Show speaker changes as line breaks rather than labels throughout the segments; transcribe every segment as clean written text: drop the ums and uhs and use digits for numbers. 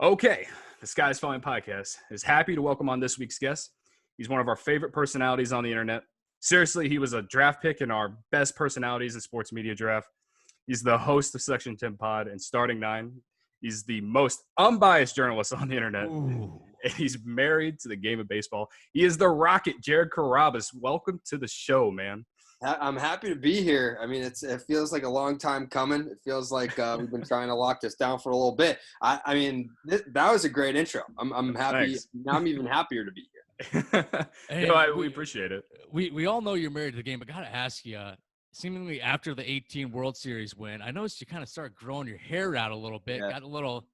Okay, the Sky is Falling podcast is happy to welcome on this week's guest. He's one of our favorite personalities on the internet. Seriously, he was a draft pick in our best personalities in sports media draft. He's the host of Section 10 Pod and Starting Nine. He's the most unbiased journalist on the internet.
Ooh.
And he's married to the game of baseball. He is the Rocket, Jared Carrabis. Welcome to the show, man.
I'm happy to be here. I mean, it feels like a long time coming. It feels like we've been trying to lock this down for a little bit. I mean, that was a great intro. I'm happy.
Thanks.
Now I'm even happier to be here.
Hey, we appreciate it.
We all know you're married to the game, but gotta ask you, seemingly after the 18 World Series win, I noticed you kind of started growing your hair out a little bit.
Yeah.
Got a little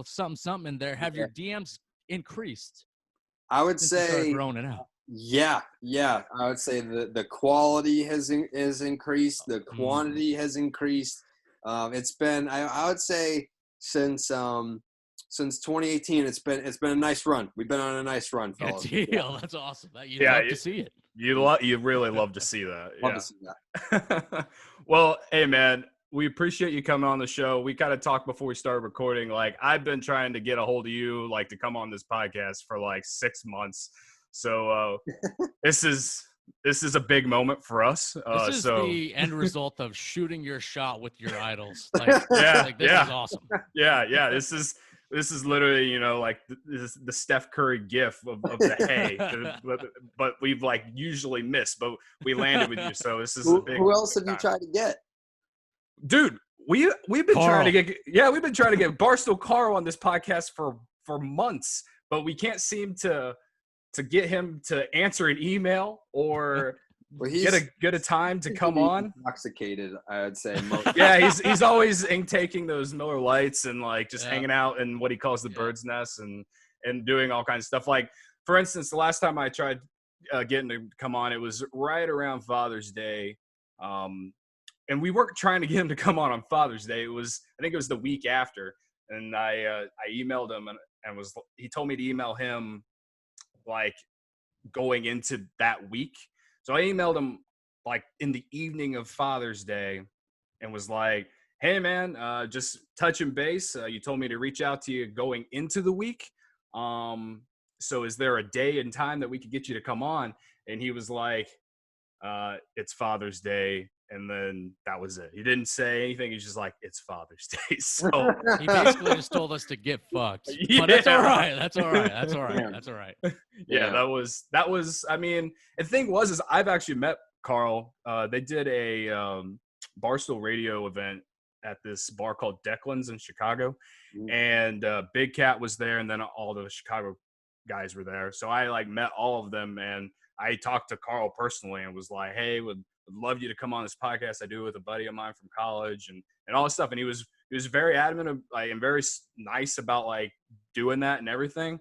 something in there. Have your DMs increased?
I would
Since you started
say,
growing it out.
yeah. I would say the quality has increased. The quantity has increased. It's been, I would say, since 2018, it's been a nice run. We've been on a nice run,
Good
fellas.
deal.
Yeah.
That's awesome. You'd love to see it.
You really love to see that.
Love to see that.
Well, hey, man, we appreciate you coming on the show. We kind of talked before we started recording. Like, I've been trying to get a hold of you, like, to come on this podcast for like 6 months. So this is a big moment for us.
This is the end result of shooting your shot with your idols.
Yeah,
this
yeah.
is awesome.
Yeah. This is literally, like this is the Steph Curry gif of the hey, but we've like usually missed, but we landed with you. So this is a big.
Who else have you
time.
tried to get?
Dude, we've been
Carl.
trying to get Barstool Carl on this podcast for months, but we can't seem to get him to answer an email or
Well,
get a time to come on.
Intoxicated, I would say.
Yeah, he's always taking those Miller Lights and like just
Yeah.
hanging out in what he calls the bird's nest and doing all kinds of stuff. Like, for instance, the last time I tried getting to come on, it was right around Father's Day. And we weren't trying to get him to come on Father's Day. I think it was the week after. And I emailed him and he told me to email him like going into that week. So I emailed him like in the evening of Father's Day and was like, hey man, just touching base. You told me to reach out to you going into the week. So is there a day and time that we could get you to come on? And he was like, it's Father's Day. And then that was it. He didn't say anything. He's just like, it's Father's Day. So
He basically just told us to get fucked.
Yeah.
But that's all right. That's all right.
Yeah, that was, I mean, the thing was I've actually met Carl. They did a Barstool radio event at this bar called Declan's in Chicago. And Big Cat was there, and then all the Chicago guys were there. So I like met all of them, and I talked to Carl personally and was like, hey, would love you to come on this podcast. I do it with a buddy of mine from college and all this stuff. And he was very adamant and very nice about like doing that and everything.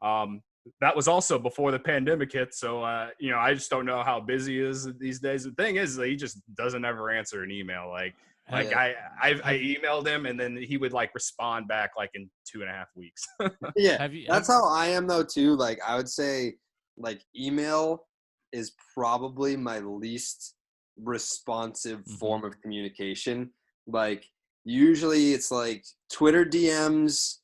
That was also before the pandemic hit. So, I just don't know how busy he is these days. The thing is that he just doesn't ever answer an email. I emailed him and then he would like respond back like in 2.5 weeks.
Yeah. That's how I am though too. Like I would say like email is probably my least responsive form of communication. Like usually it's like Twitter DMs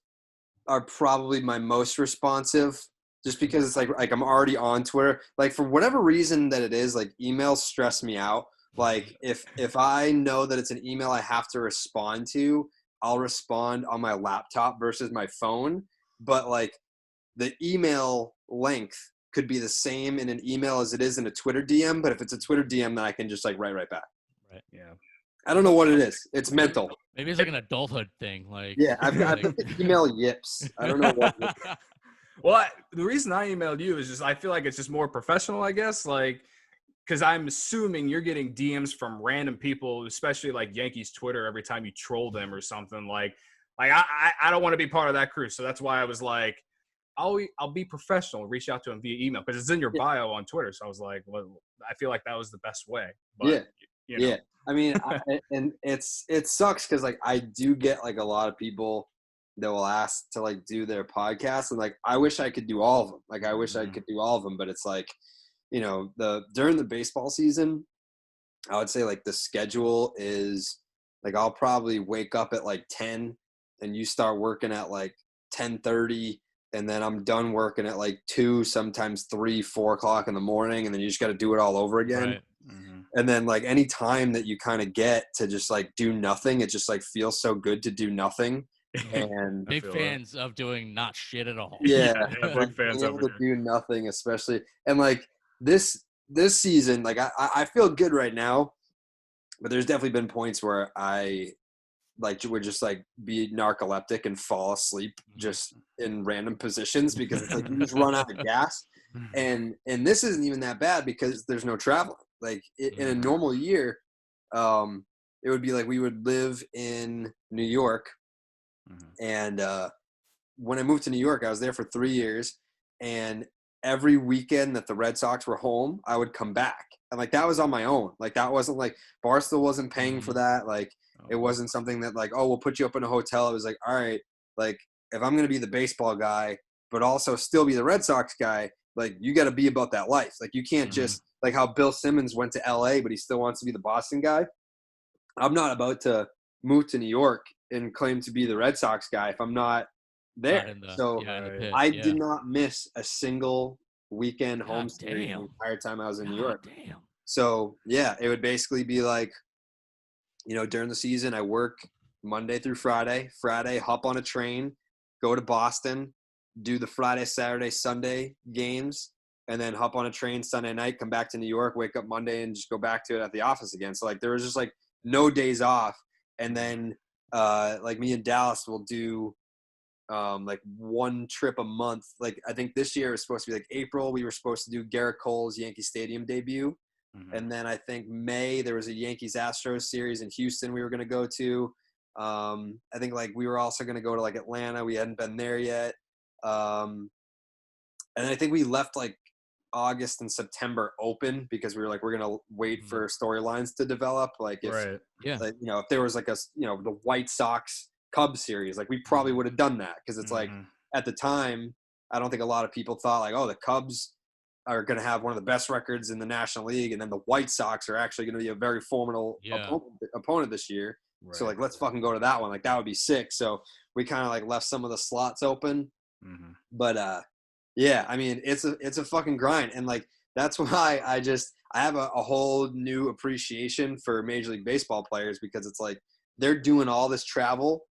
are probably my most responsive just because it's like I'm already on Twitter. Like for whatever reason that it is, like emails stress me out. Like if I know that it's an email I have to respond to, I'll respond on my laptop versus my phone. But like the email length could be the same in an email as it is in a Twitter DM, but if it's a Twitter DM, then I can just like write right back.
Right.
Yeah.
I don't know what it is. It's mental.
Maybe it's like an adulthood thing. Like
Yeah, I've got email yips. I don't know what.
Well, the reason I emailed you is just I feel like it's just more professional, I guess. Like, because I'm assuming you're getting DMs from random people, especially like Yankees Twitter, every time you troll them or something. Like I don't want to be part of that crew, so that's why I was like, I'll be professional. Reach out to him via email because it's in your bio on Twitter. So I was like, well, I feel like that was the best way. But,
Yeah. I mean, and it sucks because like I do get like a lot of people that will ask to like do their podcast, and like I wish I could do all of them. Like I wish I could do all of them, but it's like, during the baseball season, I would say like the schedule is like I'll probably wake up at like 10 and you start working at like 10:30, and then I'm done working at like 2, sometimes 3, 4 o'clock in the morning, and then you just got to do it all over again.
Right.
And then like any time that you kind of get to just like do nothing, it just like feels so good to do nothing. And
big fans of doing not shit at all.
yeah,
big fans
being
over
able to
here.
do nothing, especially, and like this season, like I feel good right now, but there's definitely been points where I like would just like be narcoleptic and fall asleep just in random positions because it's like you just run out of gas. And this isn't even that bad because there's no traveling. Like in a normal year, it would be like we would live in New York, and when I moved to New York, I was there for 3 years, and every weekend that the Red Sox were home, I would come back, and like that was on my own. Like that wasn't like Barstool wasn't paying for that. Like it wasn't something that like, oh, we'll put you up in a hotel. It was like, all right, like if I'm gonna be the baseball guy, but also still be the Red Sox guy, like you got to be about that life. Like you can't just like how Bill Simmons went to LA, but he still wants to be the Boston guy. I'm not about to move to New York and claim to be the Red Sox guy if I'm not there. So I did not miss a single weekend home series the entire time I was in New York. So yeah, it would basically be like, you know, during the season, I work Monday through Friday. Friday, hop on a train, go to Boston, do the Friday, Saturday, Sunday games, and then hop on a train Sunday night, come back to New York, wake up Monday, and just go back to it at the office again. So, like, there was just, like, no days off. And then, like, me and Dallas will do, like, one trip a month. Like, I think this year it was supposed to be, like, April. We were supposed to do Garrett Cole's Yankee Stadium debut. And then I think May there was a Yankees-Astros series in Houston we were going to go to. I think like we were also going to go to like Atlanta. We hadn't been there yet. And I think we left like August and September open because we were like, we're going to wait for storylines to develop. Like if, like, you know, if there was like a, you know, the White Sox Cubs series, like we probably would have done that. Cause it's like at the time, I don't think a lot of people thought like, oh, the Cubs are going to have one of the best records in the National League, and then the White Sox are actually going to be a very formidable opponent this year. Right. So, like, let's fucking go to that one. Like, that would be sick. So, we kind of, like, left some of the slots open. But, yeah, I mean, it's a fucking grind. And, like, that's why I have a whole new appreciation for Major League Baseball players because it's like they're doing all this travel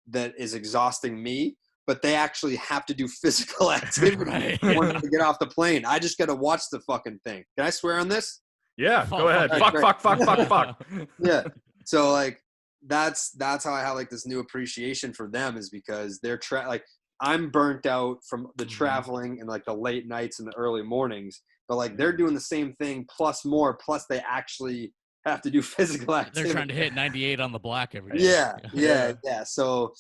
that is exhausting me, but they actually have to do physical activity once they get off the plane. I just got to watch the fucking thing. Can I swear on this?
Yeah, go ahead. Fuck.
Yeah. So like that's how I have like this new appreciation for them is because they're like I'm burnt out from the traveling and like the late nights and the early mornings, but like they're doing the same thing plus more. Plus they actually have to do physical activity.
They're trying to hit 98 on the black every day.
Yeah. So,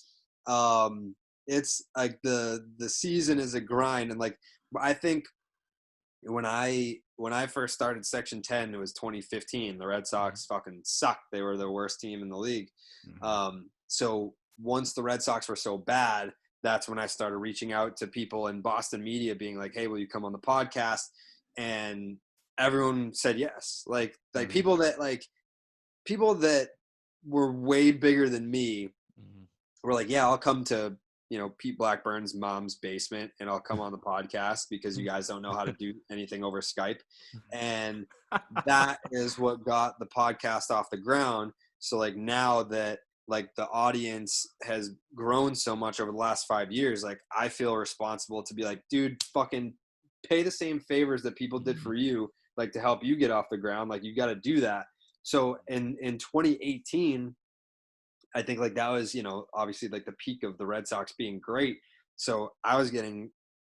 it's like the season is a grind, and like I think when I first started Section 10, it was 2015. The Red Sox fucking sucked. They were the worst team in the league. So once the Red Sox were so bad, that's when I started reaching out to people in Boston media, being like, "Hey, will you come on the podcast?" And everyone said yes. Like people that were way bigger than me were like, "Yeah, I'll come to." You know, Pete Blackburn's mom's basement and I'll come on the podcast because you guys don't know how to do anything over Skype. And that is what got the podcast off the ground. So like now that like the audience has grown so much over the last 5 years, like I feel responsible to be like, dude, fucking pay the same favors that people did for you, like to help you get off the ground. Like you got to do that. So in 2018, I think like that was, you know, obviously like the peak of the Red Sox being great. So I was getting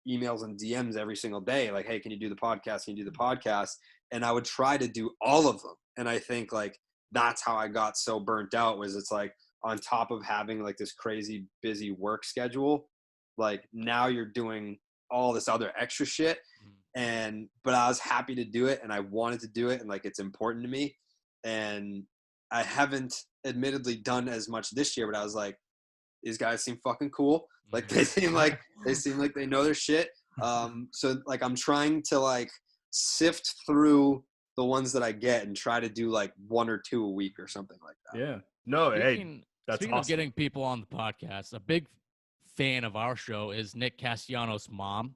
emails and DMs every single day, like, "Hey, can you do the podcast? Can you do the podcast?" And I would try to do all of them. And I think like that's how I got so burnt out was it's like on top of having like this crazy busy work schedule, like now you're doing all this other extra shit. But I was happy to do it and I wanted to do it. And like, it's important to me. And I haven't admittedly done as much this year, but I was like, these guys seem fucking cool. Like they seem like they know their shit. So like I'm trying to like sift through the ones that I get and try to do like 1 or 2 a week or something like that.
Yeah. No,
Speaking
that's
of
awesome.
getting people on the podcast, a big fan of our show is Nick Castellanos' mom.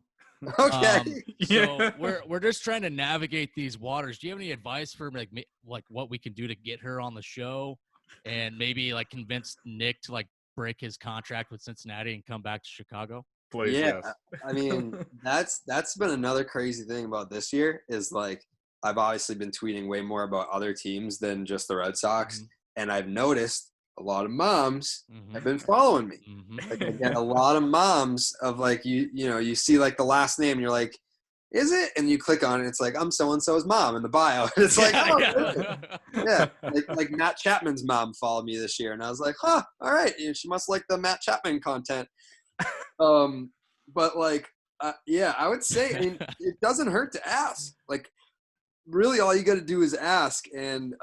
Okay.
So we're just trying to navigate these waters. Do you have any advice for like what we can do to get her on the show, and maybe like convince Nick to like break his contract with Cincinnati and come back to Chicago?
Please,
Yeah,
yes.
I mean, that's been another crazy thing about this year is like I've obviously been tweeting way more about other teams than just the Red Sox, and I've noticed a lot of moms have been following me. Like I get a lot of moms of like you see like the last name and you're like, is it? And you click on it, it's like I'm so and so's mom in the bio. And it's like, oh, yeah. Like Matt Chapman's mom followed me this year, and I was like, huh, all right, she must like the Matt Chapman content. But like, yeah, I would say, I mean, it doesn't hurt to ask. Like, really, all you got to do is ask, and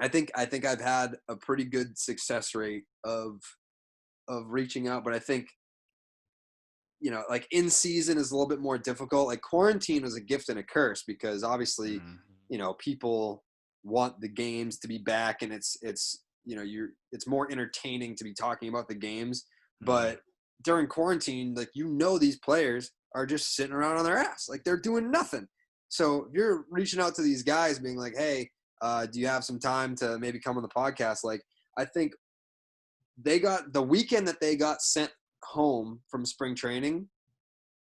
I think I've had a pretty good success rate of reaching out, but I think, like in season is a little bit more difficult. Like quarantine was a gift and a curse because obviously, people want the games to be back, and it's it's more entertaining to be talking about the games. But during quarantine, like these players are just sitting around on their ass, like they're doing nothing. So if you're reaching out to these guys, being like, hey, do you have some time to maybe come on the podcast? Like, I think they got the weekend that they got sent home from spring training.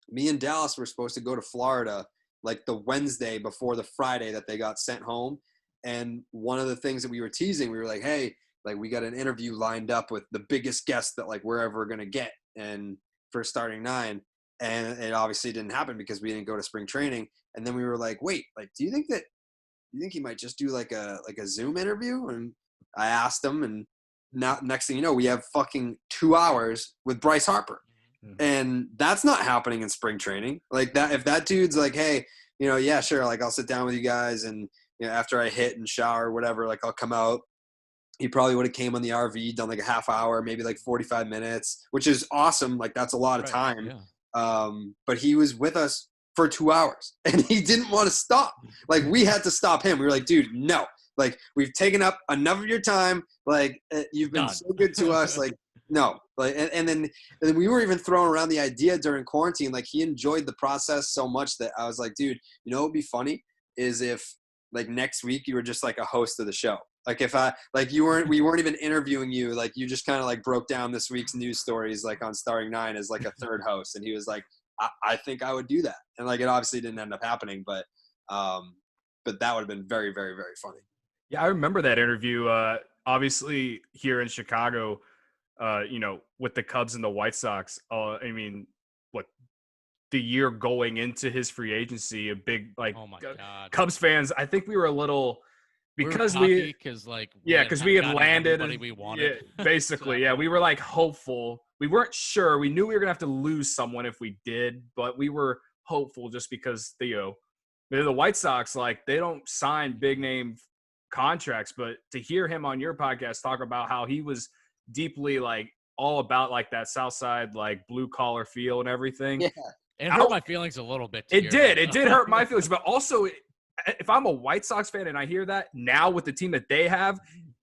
Me and Dallas were supposed to go to Florida like the Wednesday before the Friday that they got sent home. And one of the things that we were teasing, we were like, hey, like we got an interview lined up with the biggest guest that like we're ever going to get and for starting 9. And it obviously didn't happen because we didn't go to spring training. And then we were like, wait, like, do you think he might just do like a Zoom interview? And I asked him, and now next thing you know, we have fucking 2 hours with Bryce Harper. And that's not happening in spring training. Like that, if that dude's like, hey, yeah, sure. Like I'll sit down with you guys. And after I hit and shower, whatever, like I'll come out. He probably would have came on the RV, done like a half hour, maybe like 45 minutes, which is awesome. Like that's a lot of time. Yeah. But he was with us for 2 hours and he didn't want to stop. Like we had to stop him. We were like, dude, no, like we've taken up enough of your time. Like you've been so good to us. Like, no, like, and then we were even throwing around the idea during quarantine. Like he enjoyed the process so much that I was like, dude, what would be funny is if like next week you were just like a host of the show. Like if we weren't even interviewing you, like you just kind of like broke down this week's news stories, like on Starting 9 as like a third host. And he was like, I think I would do that. And like, it obviously didn't end up happening, but that would have been very, very, very funny.
Yeah. I remember that interview, obviously here in Chicago, with the Cubs and the White Sox. I mean, the year going into his free agency, a big, like,
oh my God.
Cubs fans, I think we were a little, because we had landed and
we wanted.
Yeah, basically. Yeah. We were like hopeful. We weren't sure. We knew we were going to have to lose someone if we did, but we were hopeful just because the White Sox, like they don't sign big name contracts, but to hear him on your podcast talk about how he was deeply like all about like that South Side, like blue collar feel and everything.
Yeah. It hurt my feelings a little bit.
It did hurt my feelings, but also if I'm a White Sox fan and I hear that now with the team that they have,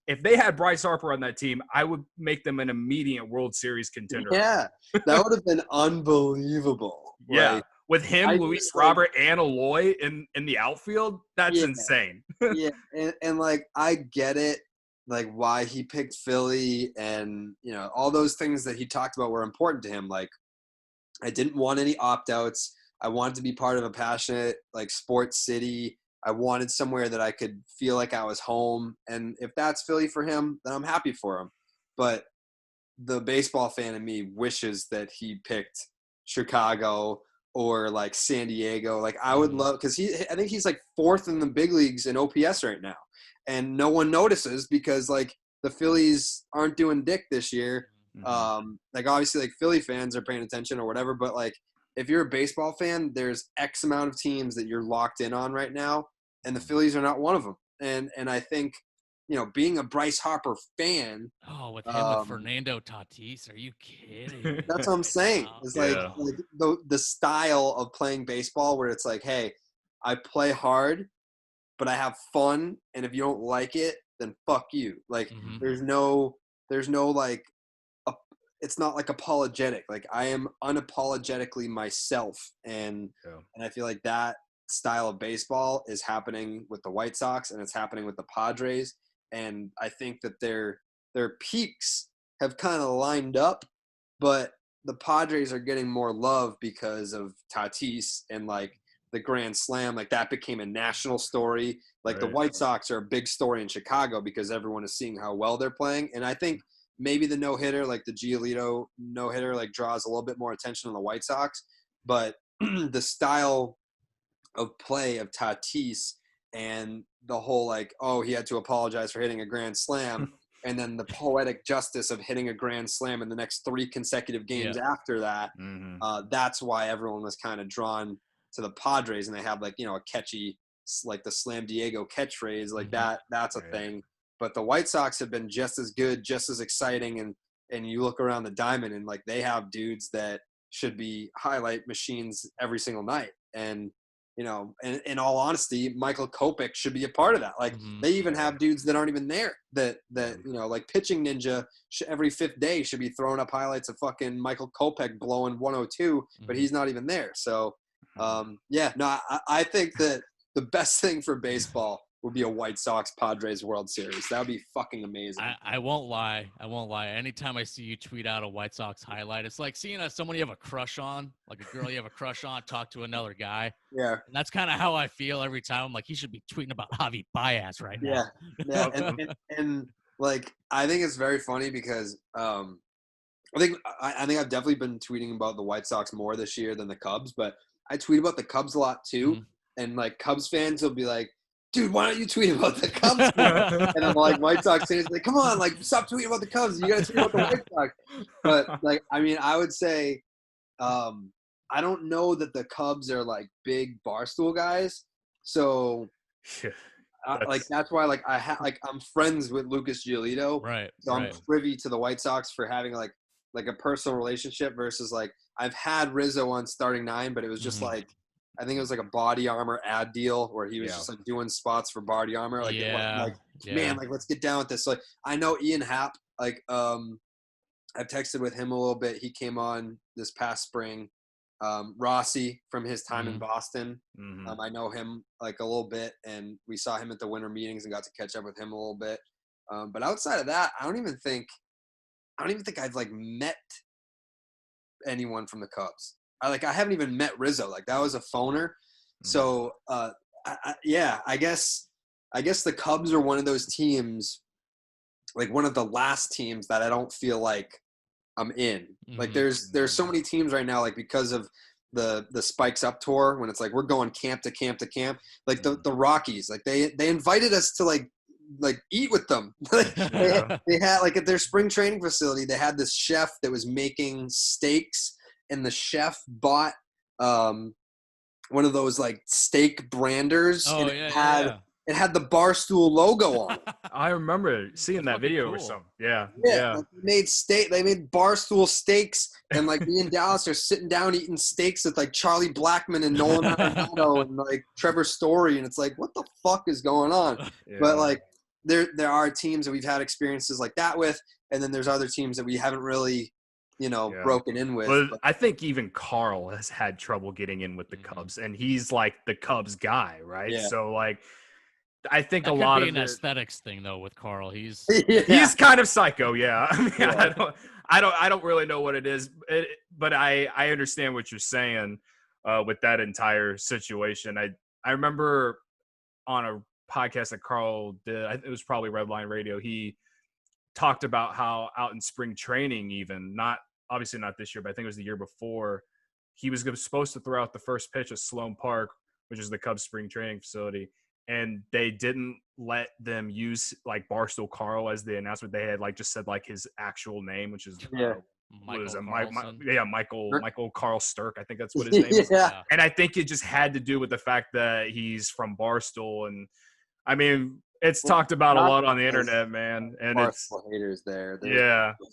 if they had Bryce Harper on that team, I would make them an immediate World Series contender.
Yeah, that would have been unbelievable.
Yeah, with him, Luis Robert, and Eloy in the outfield, that's insane.
Yeah, and like I get it, like why he picked Philly, and all those things that he talked about were important to him. Like I didn't want any opt-outs. I wanted to be part of a passionate like sports city. I wanted somewhere that I could feel like I was home. And if that's Philly for him, then I'm happy for him. But the baseball fan in me wishes that he picked Chicago or like San Diego. Like I would love, because I think he's like 4th in the big leagues in OPS right now. And no one notices because like the Phillies aren't doing dick this year. Like obviously like Philly fans are paying attention or whatever, but like if you're a baseball fan, there's X amount of teams that you're locked in on right now, and the Phillies are not one of them. And I think, being a Bryce Harper fan.
Oh, with him and Fernando Tatis, are you kidding?
That's what I'm saying. It's like the style of playing baseball where it's like, hey, I play hard, but I have fun, and if you don't like it, then fuck you. Like there's no like it's not like apologetic. Like I am unapologetically myself, and I feel like that style of baseball is happening with the White Sox and it's happening with the Padres. And I think that their peaks have kind of lined up, but the Padres are getting more love because of Tatis and like the Grand Slam. Like that became a national story. Like the White Sox are a big story in Chicago because everyone is seeing how well they're playing. And I think maybe the no-hitter, like the Giolito no-hitter, like draws a little bit more attention on the White Sox. But the style of play of Tatis and the whole like, oh, he had to apologize for hitting a grand slam, and then the poetic justice of hitting a grand slam in the next 3 consecutive games after that, that's why everyone was kind of drawn to the Padres, and they have like, you know, a catchy, like the Slam Diego catchphrase, like that's a thing. But the White Sox have been just as good, just as exciting, and you look around the diamond and like they have dudes that should be highlight machines every single night. And you know, in all honesty, Michael Kopech should be a part of that. Like they even have dudes that aren't even there that you know, like Pitching Ninja every 5th day should be throwing up highlights of fucking Michael Kopech blowing 102, but he's not even there. So I think that the best thing for baseball would be a White Sox Padres World Series. That would be fucking amazing.
I won't lie. Anytime I see you tweet out a White Sox highlight, it's like seeing someone you have a crush on, like a girl you have a crush on, talk to another guy.
Yeah.
And that's kind of how I feel every time. I'm like, he should be tweeting about Javi Baez right now.
Yeah. and like, I think it's very funny because I think I've definitely been tweeting about the White Sox more this year than the Cubs, but I tweet about the Cubs a lot too. And like Cubs fans will be like, dude, why don't you tweet about the Cubs? And I'm like, White Sox fans like, come on, like, stop tweeting about the Cubs. You got to tweet about the White Sox. But like, I mean, I would say, I don't know that the Cubs are like big Barstool guys. So, that's why like I'm friends with Lucas Giolito.
Right.
So I'm privy to the White Sox for having like a personal relationship versus like I've had Rizzo on starting 9, but it was just like. I think it was like a Body Armor ad deal where he was just like doing spots for Body Armor. Like, man, like let's get down with this. So, like, I know Ian Happ. Like, I've texted with him a little bit. He came on this past spring. Rossi from his time in Boston. I know him like a little bit, and we saw him at the winter meetings and got to catch up with him a little bit. But outside of that, I don't even think I've like met anyone from the Cubs. I haven't even met Rizzo. Like that was a phoner. So I guess the Cubs are one of those teams, like one of the last teams that I don't feel like I'm in. Like there's so many teams right now, like because of the Spikes Up tour, when it's like we're going camp to camp to camp. Like the Rockies, like they invited us to like eat with them. They had like at their spring training facility, they had this chef that was making steaks. And the chef bought one of those like steak branders, and it had the Barstool logo on it.
I remember seeing that video or something. Yeah.
Like they made Barstool steaks, and like me and Dallas are sitting down eating steaks with like Charlie Blackmon and Nolan Arenado and like Trevor Story, and it's like, what the fuck is going on? But like there are teams that we've had experiences like that with, and then there's other teams that we haven't really broken in with.
But I think even Carl has had trouble getting in with the Cubs, and he's like the Cubs guy, right? Yeah. So like, I think
that
a lot
of
an
aesthetics thing though with Carl. He's
he's kind of psycho, yeah. I mean, I don't really know what it is, but I understand what you're saying with that entire situation. I remember on a podcast that Carl did, it was probably Redline Radio. He talked about how out in spring training, even obviously not this year, but I think it was the year before, he was supposed to throw out the first pitch at Sloan Park, which is the Cubs spring training facility, and they didn't let them use like Barstool Carl as the announcement. They had like just said like his actual name, which is Michael Carl Sturck. I think that's what his name is. And I think it just had to do with the fact that he's from Barstool, and I mean, it's talked about a lot on the internet, man. And it's
haters there.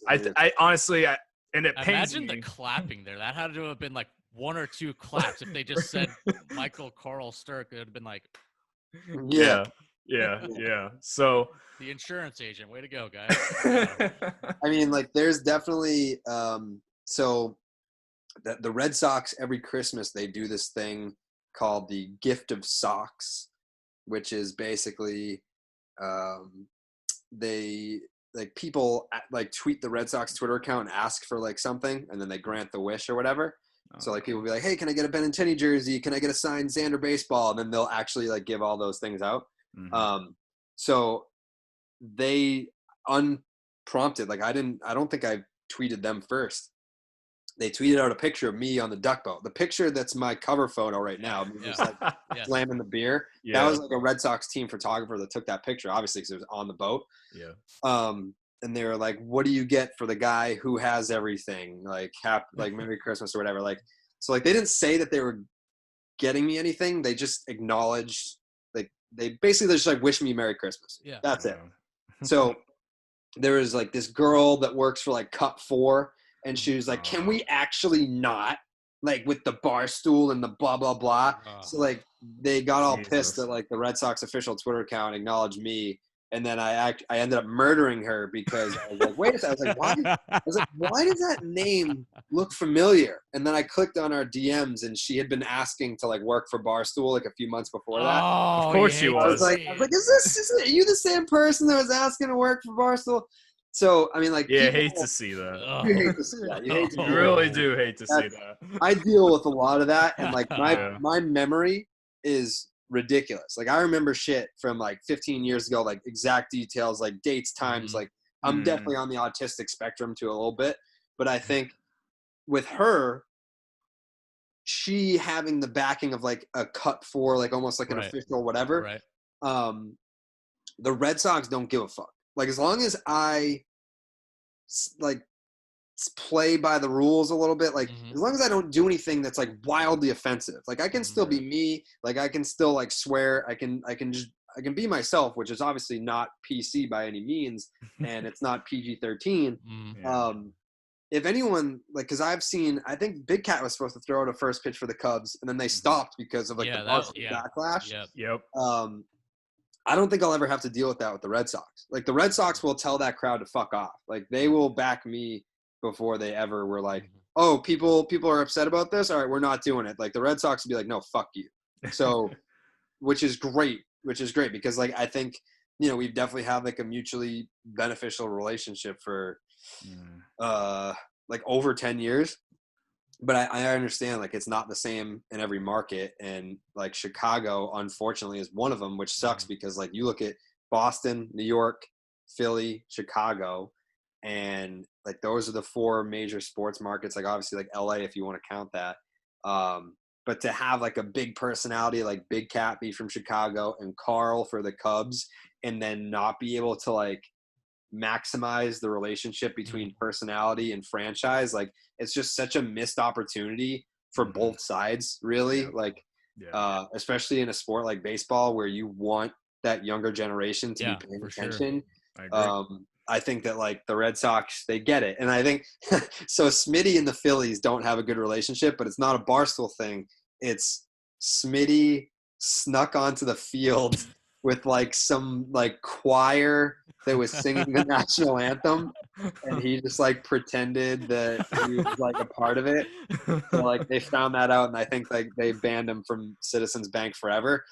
I honestly, and it pains
imagine
me.
The clapping there. That had to have been like 1 or 2 claps. If they just said Michael Carl Sturck, it would have been like,
yeah. Yeah. So
the insurance agent, way to go, guys.
I mean, like, there's definitely so the Red Sox every Christmas they do this thing called the Gift of Socks, which is basically they like people like tweet the Red Sox Twitter account and ask for like something, and then they grant the wish or whatever. So like people will be like, hey, can I get a Benintendi jersey? Can I get a signed Xander baseball? And then they'll actually like give all those things out. So they unprompted, like I don't think I tweeted them first. They tweeted out a picture of me on the duck boat. The picture that's my cover photo right now, just like slamming the beer. That was like a Red Sox team photographer that took that picture, obviously because it was on the boat. And they were like, what do you get for the guy who has everything? Like, like Merry Christmas or whatever. Like, so like they didn't say that they were getting me anything. They just acknowledged, like they basically just like wish me Merry Christmas.
Yeah.
That's it. So there was like this girl that works for like Cut 4, and she was like, can we actually not, like with the Barstool and the blah, blah, blah. So like they got all pissed that like the Red Sox official Twitter account acknowledged me. And then I ended up murdering her because I was like, wait a second. I was like, why does that name look familiar? And then I clicked on our DMs, and she had been asking to like work for Barstool like a few months before that.
Of course she was.
I was like, are you the same person that was asking to work for Barstool? So I mean, like,
hate to see that.
You hate to see that.
You really do hate to see that.
I deal with a lot of that, and like my memory is ridiculous. Like I remember shit from like 15 years ago, like exact details, like dates, times. Like I'm definitely on the autistic spectrum to a little bit, but I think with her, she having the backing of like a Cut 4, like almost like an official whatever. The Red Sox don't give a fuck. Like as long as I like play by the rules a little bit, like as long as I don't do anything that's like wildly offensive, like I can still be me, like I can still like swear, I can be myself, which is obviously not PC by any means, and it's not PG-13. If anyone, like, because I've seen, I think Big Cat was supposed to throw out a first pitch for the Cubs, and then they stopped because of like the backlash. I don't think I'll ever have to deal with that with the Red Sox. Like the Red Sox will tell that crowd to fuck off. Like they will back me before they ever were like, oh, people are upset about this. All right, we're not doing it. Like the Red Sox would be like, no, fuck you. So, which is great because like I think, you know, we've definitely had like a mutually beneficial relationship for like over 10 years. But I understand like it's not the same in every market, and like Chicago unfortunately is one of them, which sucks because like you look at Boston, New York, Philly, Chicago, and like those are the 4 major sports markets. Like obviously like LA if you want to count that, but to have like a big personality like Big Cat be from Chicago and Carl for the Cubs, and then not be able to like maximize the relationship between personality and franchise, like it's just such a missed opportunity for both sides, really. Especially in a sport like baseball where you want that younger generation to be paying attention. I think that like the Red Sox, they get it. And I think so Smitty and the Phillies don't have a good relationship, but it's not a Barstool thing. It's Smitty snuck onto the field with like some like choir that was singing the national anthem, and he just like pretended that he was like a part of it. So like they found that out, and I think like they banned him from Citizens Bank forever.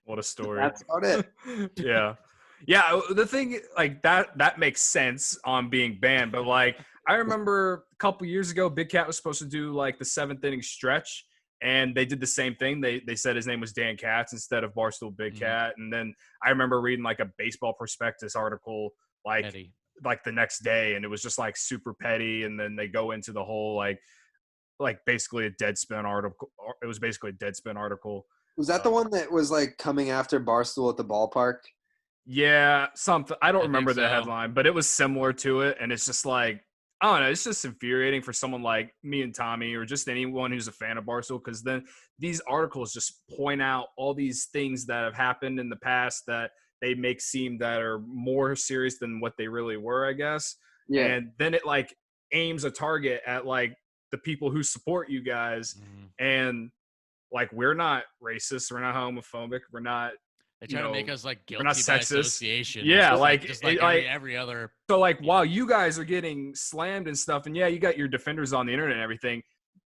What a story.
That's about it.
Yeah, the thing like that makes sense on being banned, but like I remember a couple years ago Big Cat was supposed to do like the 7th inning stretch, and they did the same thing. They said his name was Dan Katz instead of Barstool Big Cat. And then I remember reading like a Baseball Prospectus article like the next day, and it was just like super petty. And then they go into the whole like basically a Deadspin article. It was basically a Deadspin article.
Was that the one that was like coming after Barstool at the ballpark?
Yeah, something. I don't remember the headline, but it was similar to it. And it's just like, I don't know, it's just infuriating for someone like me and Tommy or just anyone who's a fan of Barstool, because then these articles just point out all these things that have happened in the past that they make seem that are more serious than what they really were, I guess. Yeah. And then it like aims a target at like the people who support you guys. And like, we're not racist. We're not homophobic. We're not
They try to make us like
we're not
guilty by
sexist.
association.
Yeah,
every other.
So like while you guys are getting slammed and stuff, and yeah, you got your defenders on the internet and everything,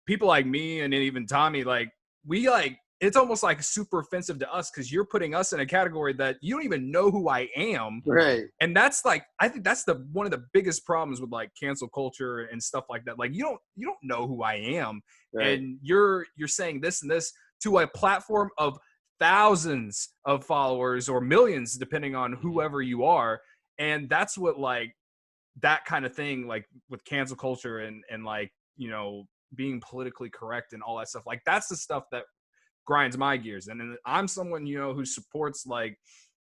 people like me and even Tommy, like we like it's almost like super offensive to us because you're putting us in a category that you don't even know who I am.
Right.
And that's like I think that's one of the biggest problems with like cancel culture and stuff like that. Like you don't know who I am.
Right.
And you're saying this and this to a platform of thousands of followers or millions depending on whoever you are. And that's what like that kind of thing, like with cancel culture and like, being politically correct and all that stuff, like that's the stuff that grinds my gears. And I'm someone, who supports like,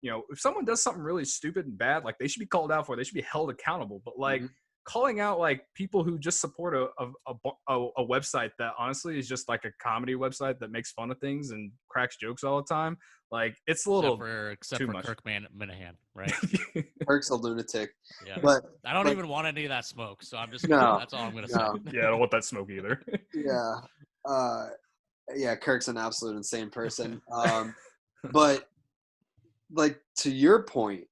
if someone does something really stupid and bad, like they should be called out for it. They should be held accountable. But like calling out like people who just support a website that honestly is just like a comedy website that makes fun of things and cracks jokes all the time, like it's a little
except
too
for
much.
Kirk Minahan, right?
Kirk's a lunatic.
Yeah,
but
I don't even want any of that smoke, so I'm just that's all I'm gonna say.
Yeah, I don't want that smoke either.
Yeah, Kirk's an absolute insane person. But like to your point,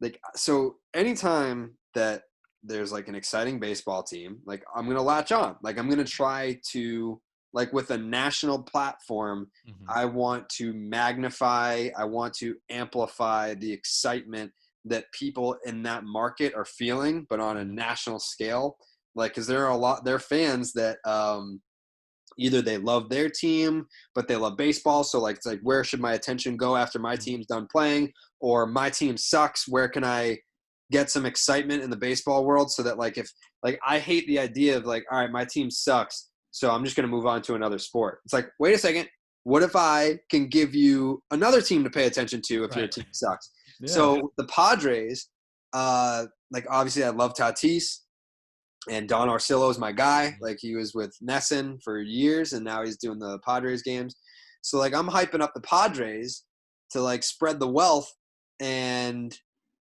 like so anytime that there's like an exciting baseball team, like I'm gonna latch on. Like I'm gonna try to like with a national platform, I want to magnify, I want to amplify the excitement that people in that market are feeling, but on a national scale. Like, because there are fans that either they love their team, but they love baseball. So like, it's like, where should my attention go after my team's done playing? Or my team sucks. Where can I get some excitement in the baseball world? So that like, if like, I hate the idea of like, all right, my team sucks, so I'm just going to move on to another sport. It's like, wait a second. What if I can give you another team to pay attention to if your team sucks? Yeah. So the Padres, like obviously I love Tatis. And Don Orsillo is my guy. Like he was with Nesson for years, and now he's doing the Padres games. So like I'm hyping up the Padres to like spread the wealth, and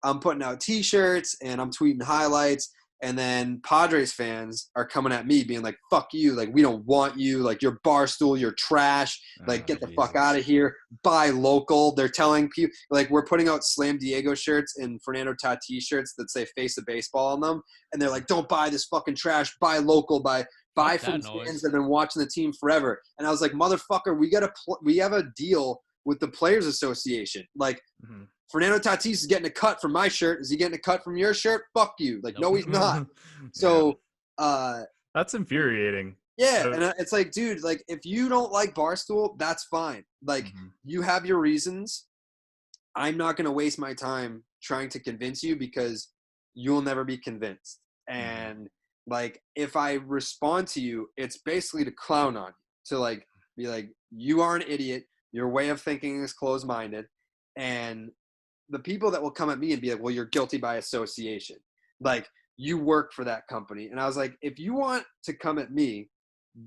I'm putting out T-shirts and I'm tweeting highlights. And then Padres fans are coming at me being like, fuck you. Like, we don't want you. Like, you're Barstool. You're trash. Like, get the fuck out of here. Buy local. They're telling people, like, we're putting out Slam Diego shirts and Fernando Tatis shirts that say Face of Baseball on them. And they're like, don't buy this fucking trash. Buy local. Buy from fans that have been watching the team forever. And I was like, motherfucker, we have a deal with the Players Association. Like, Fernando Tatis is getting a cut from my shirt. Is he getting a cut from your shirt? Fuck you. Like, no, he's not. So,
that's infuriating.
Yeah. And it's like, dude, like, if you don't like Barstool, that's fine. Like, you have your reasons. I'm not going to waste my time trying to convince you because you'll never be convinced. And, like, if I respond to you, it's basically to clown on you, to, like, be like, you are an idiot. Your way of thinking is closed-minded. And the people that will come at me and be like, well, you're guilty by association. Like, you work for that company. And I was like, if you want to come at me,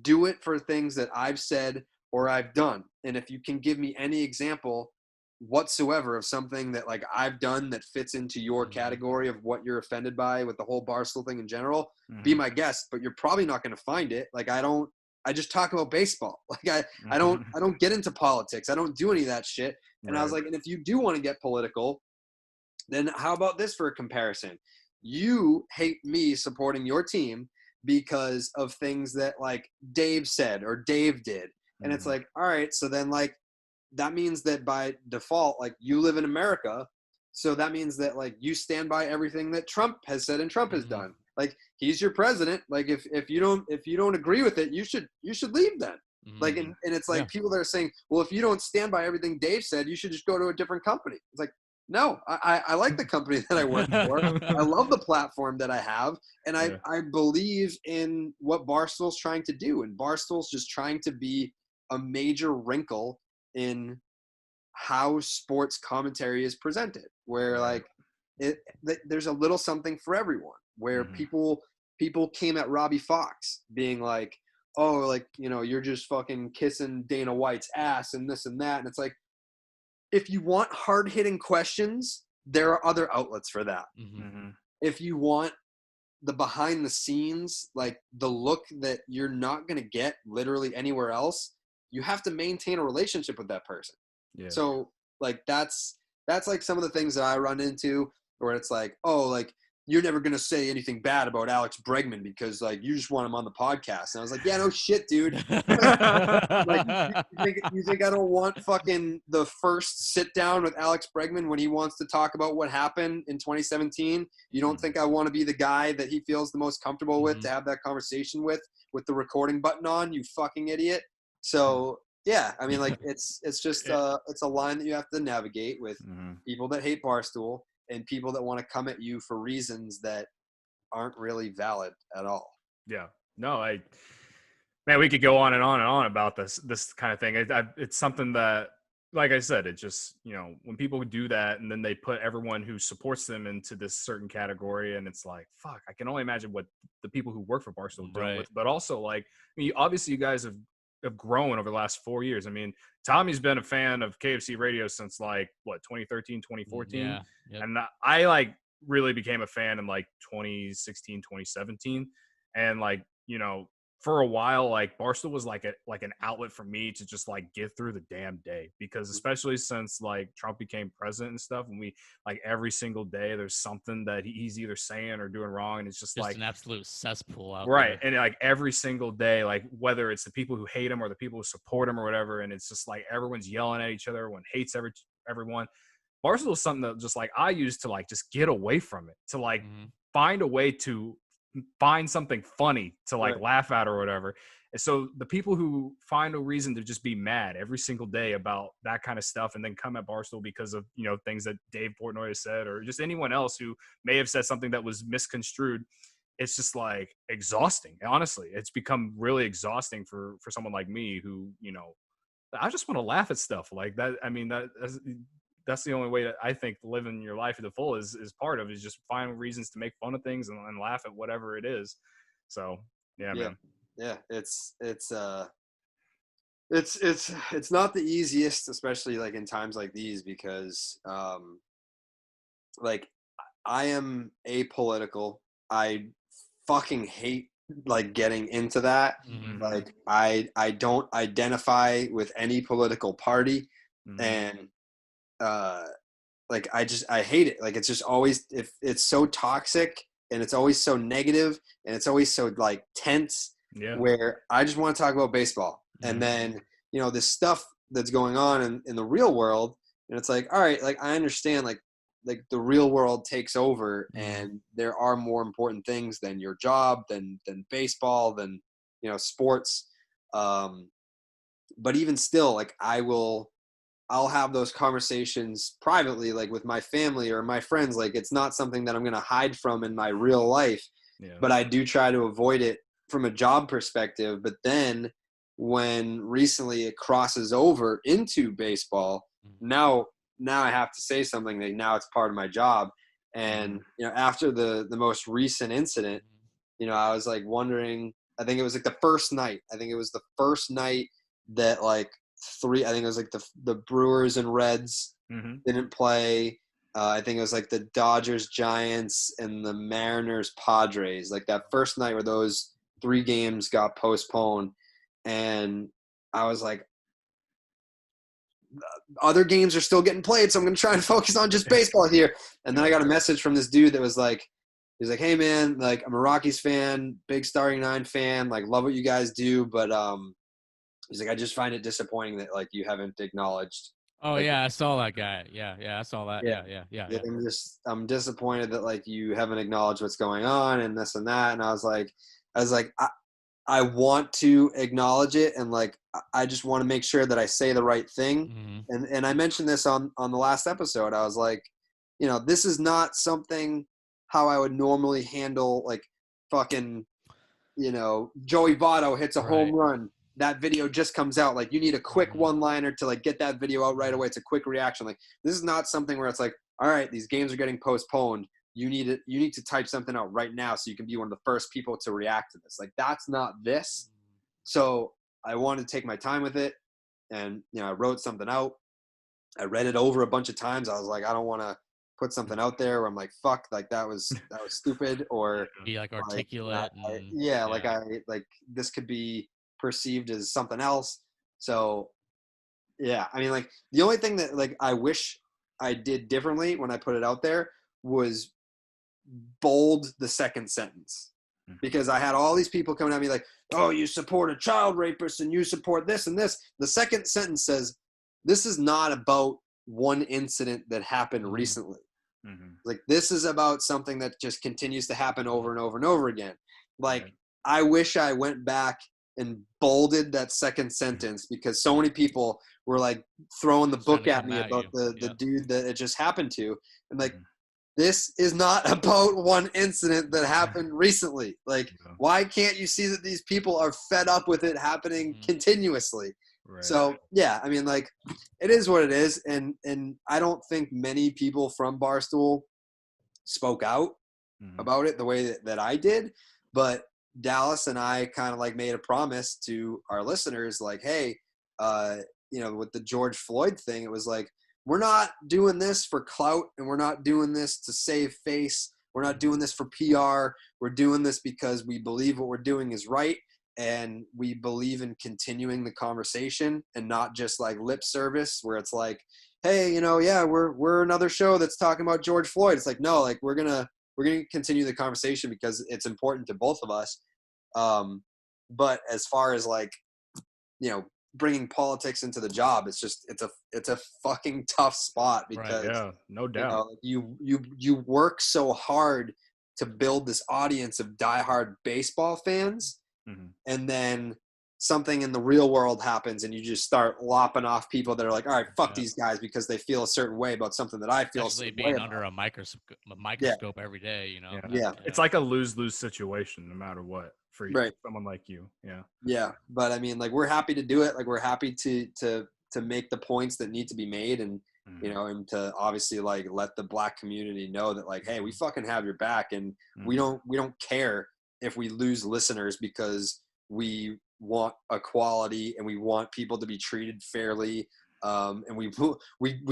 do it for things that I've said or I've done. And if you can give me any example whatsoever of something that like I've done that fits into your category of what you're offended by with the whole Barstool thing in general, be my guest, but you're probably not going to find it. Like, I just talk about baseball. Like I don't get into politics. I don't do any of that shit. And I was like, and if you do want to get political, then how about this for a comparison? You hate me supporting your team because of things that like Dave said or Dave did. And it's like, all right, so then like, that means that by default, like you live in America. So that means that like you stand by everything that Trump has said and Trump has done. Like he's your president. Like if you don't agree with it, you should leave then. Like, and it's like people that are saying, well, if you don't stand by everything Dave said, you should just go to a different company. It's like, no, I like the company that I work for. I love the platform that I have. And I believe in what Barstool's trying to do. And Barstool's just trying to be a major wrinkle in how sports commentary is presented, where like there's a little something for everyone, where people came at Robbie Fox being like, oh, like, you know, you're just fucking kissing Dana White's ass and this and that. And it's like, if you want hard-hitting questions, there are other outlets for that. If you want the behind the scenes, like the look that you're not going to get literally anywhere else, you have to maintain a relationship with that person. So like that's that's like some of the things that I run into where it's like, oh, like, you're never going to say anything bad about Alex Bregman because like you just want him on the podcast. And I was like, yeah, no shit, dude. Like, you think I don't want fucking the first sit down with Alex Bregman when he wants to talk about what happened in 2017? You don't think I want to be the guy that he feels the most comfortable with to have that conversation with the recording button on, you fucking idiot? So yeah, I mean, like, it's just it's a line that you have to navigate with people that hate Barstool and people that want to come at you for reasons that aren't really valid at all.
Yeah. No, man, we could go on and on and on about this kind of thing. It's something that, like I said, it just, you know, when people do that and then they put everyone who supports them into this certain category, and it's like, fuck, I can only imagine what the people who work for Barstool are doing with. But also, like, I mean, obviously you guys have grown over the last 4 years. I mean, Tommy's been a fan of KFC radio since like what, 2013, 2014.
Yeah. Yep.
And I like really became a fan in like 2016, 2017. And like, you know, for a while, like Barstool was like an outlet for me to just like get through the damn day, because especially since like Trump became president and stuff, and we like every single day there's something that he's either saying or doing wrong, and it's just like
an absolute cesspool out
right
there.
And like every single day, like whether it's the people who hate him or the people who support him or whatever, and it's just like everyone's yelling at each other, everyone hates everyone. Barstool is something that just like I use to like just get away from it, to like find a way to find something funny to like laugh at or whatever. And so the people who find a reason to just be mad every single day about that kind of stuff and then come at Barstool because of, you know, things that Dave Portnoy has said or just anyone else who may have said something that was misconstrued, it's just like exhausting. Honestly, it's become really exhausting for someone like me who, you know, I just want to laugh at stuff like that. I mean, that's the only way that I think living your life to the full is part of, is just finding reasons to make fun of things and laugh at whatever it is. So yeah, man.
Yeah. It's not the easiest, especially like in times like these, because like I am apolitical. I fucking hate like getting into that. Like I don't identify with any political party, and like I hate it. Like it's just always, if it's so toxic and it's always so negative and it's always so like tense, where I just want to talk about baseball. And then, you know, this stuff that's going on in the real world, and it's like, all right, like I understand, like the real world takes over and there are more important things than your job, than baseball, than, you know, sports. But even still, like I'll have those conversations privately, like with my family or my friends. Like it's not something that I'm going to hide from in my real life, but I do try to avoid it from a job perspective. But then when recently it crosses over into baseball, now I have to say something that now it's part of my job. And, you know, after the most recent incident, you know, I was like wondering, I think it was like the first night that like I think it was like the Brewers and Reds didn't play. I think it was like the Dodgers, Giants, and the Mariners, Padres. Like that first night where those 3 games got postponed. And I was like, other games are still getting played, so I'm going to try and focus on just baseball here. And then I got a message from this dude that was like, he was like, hey man, like I'm a Rockies fan, big Starting Nine fan, like love what you guys do, but he's like, I just find it disappointing that like you haven't acknowledged.
Oh
like,
yeah, I saw that guy. Yeah, I saw that. Yeah.
I'm disappointed that like you haven't acknowledged what's going on and this and that. And I was like, I want to acknowledge it, and like I just want to make sure that I say the right thing. And I mentioned this on the last episode. I was like, you know, this is not something how I would normally handle like fucking, you know, Joey Votto hits a home run. That video just comes out. Like you need a quick one-liner to like get that video out right away. It's a quick reaction. Like this is not something where it's like, all right, these games are getting postponed. You need to type something out right now so you can be one of the first people to react to this. Like that's not this. So I wanted to take my time with it, and you know, I wrote something out. I read it over a bunch of times. I was like, I don't want to put something out there where I'm like, fuck, like that was stupid, or
be like articulate.
Like this could be perceived as something else. So yeah, I mean, like the only thing that like I wish I did differently when I put it out there was bold the second sentence, because I had all these people coming at me like, oh, you support a child rapist and you support this and this. The second sentence says, this is not about one incident that happened recently. Like, this is about something that just continues to happen over and over and over again. Like, I wish I went back and bolded that second sentence, because so many people were like throwing the book at me about the dude that it just happened to. And like, this is not about one incident that happened recently. Like, why can't you see that these people are fed up with it happening continuously? Right. So, yeah, I mean, like, it is what it is. And I don't think many people from Barstool spoke out about it the way that I did. But Dallas and I kind of like made a promise to our listeners, like, hey, you know, with the George Floyd thing, it was like, we're not doing this for clout, and we're not doing this to save face. We're not doing this for PR. We're doing this because we believe what we're doing is right, and we believe in continuing the conversation and not just like lip service where it's like, hey, you know, yeah, we're another show that's talking about George Floyd. It's like, no, like we're gonna continue the conversation because it's important to both of us. But as far as like, you know, bringing politics into the job, it's a fucking tough spot, because
no doubt,
you work so hard to build this audience of diehard baseball fans, and then something in the real world happens and you just start lopping off people that are like, all right, fuck these guys because they feel a certain way about something that I feel.
Especially being under a microscope every day, you know.
It's like a lose-lose situation no matter what for someone like you.
But I mean, like, we're happy to do it. Like, we're happy to make the points that need to be made, and you know, and to obviously like let the Black community know that like, hey, we fucking have your back, and we don't care if we lose listeners, because we want equality and we want people to be treated fairly, and we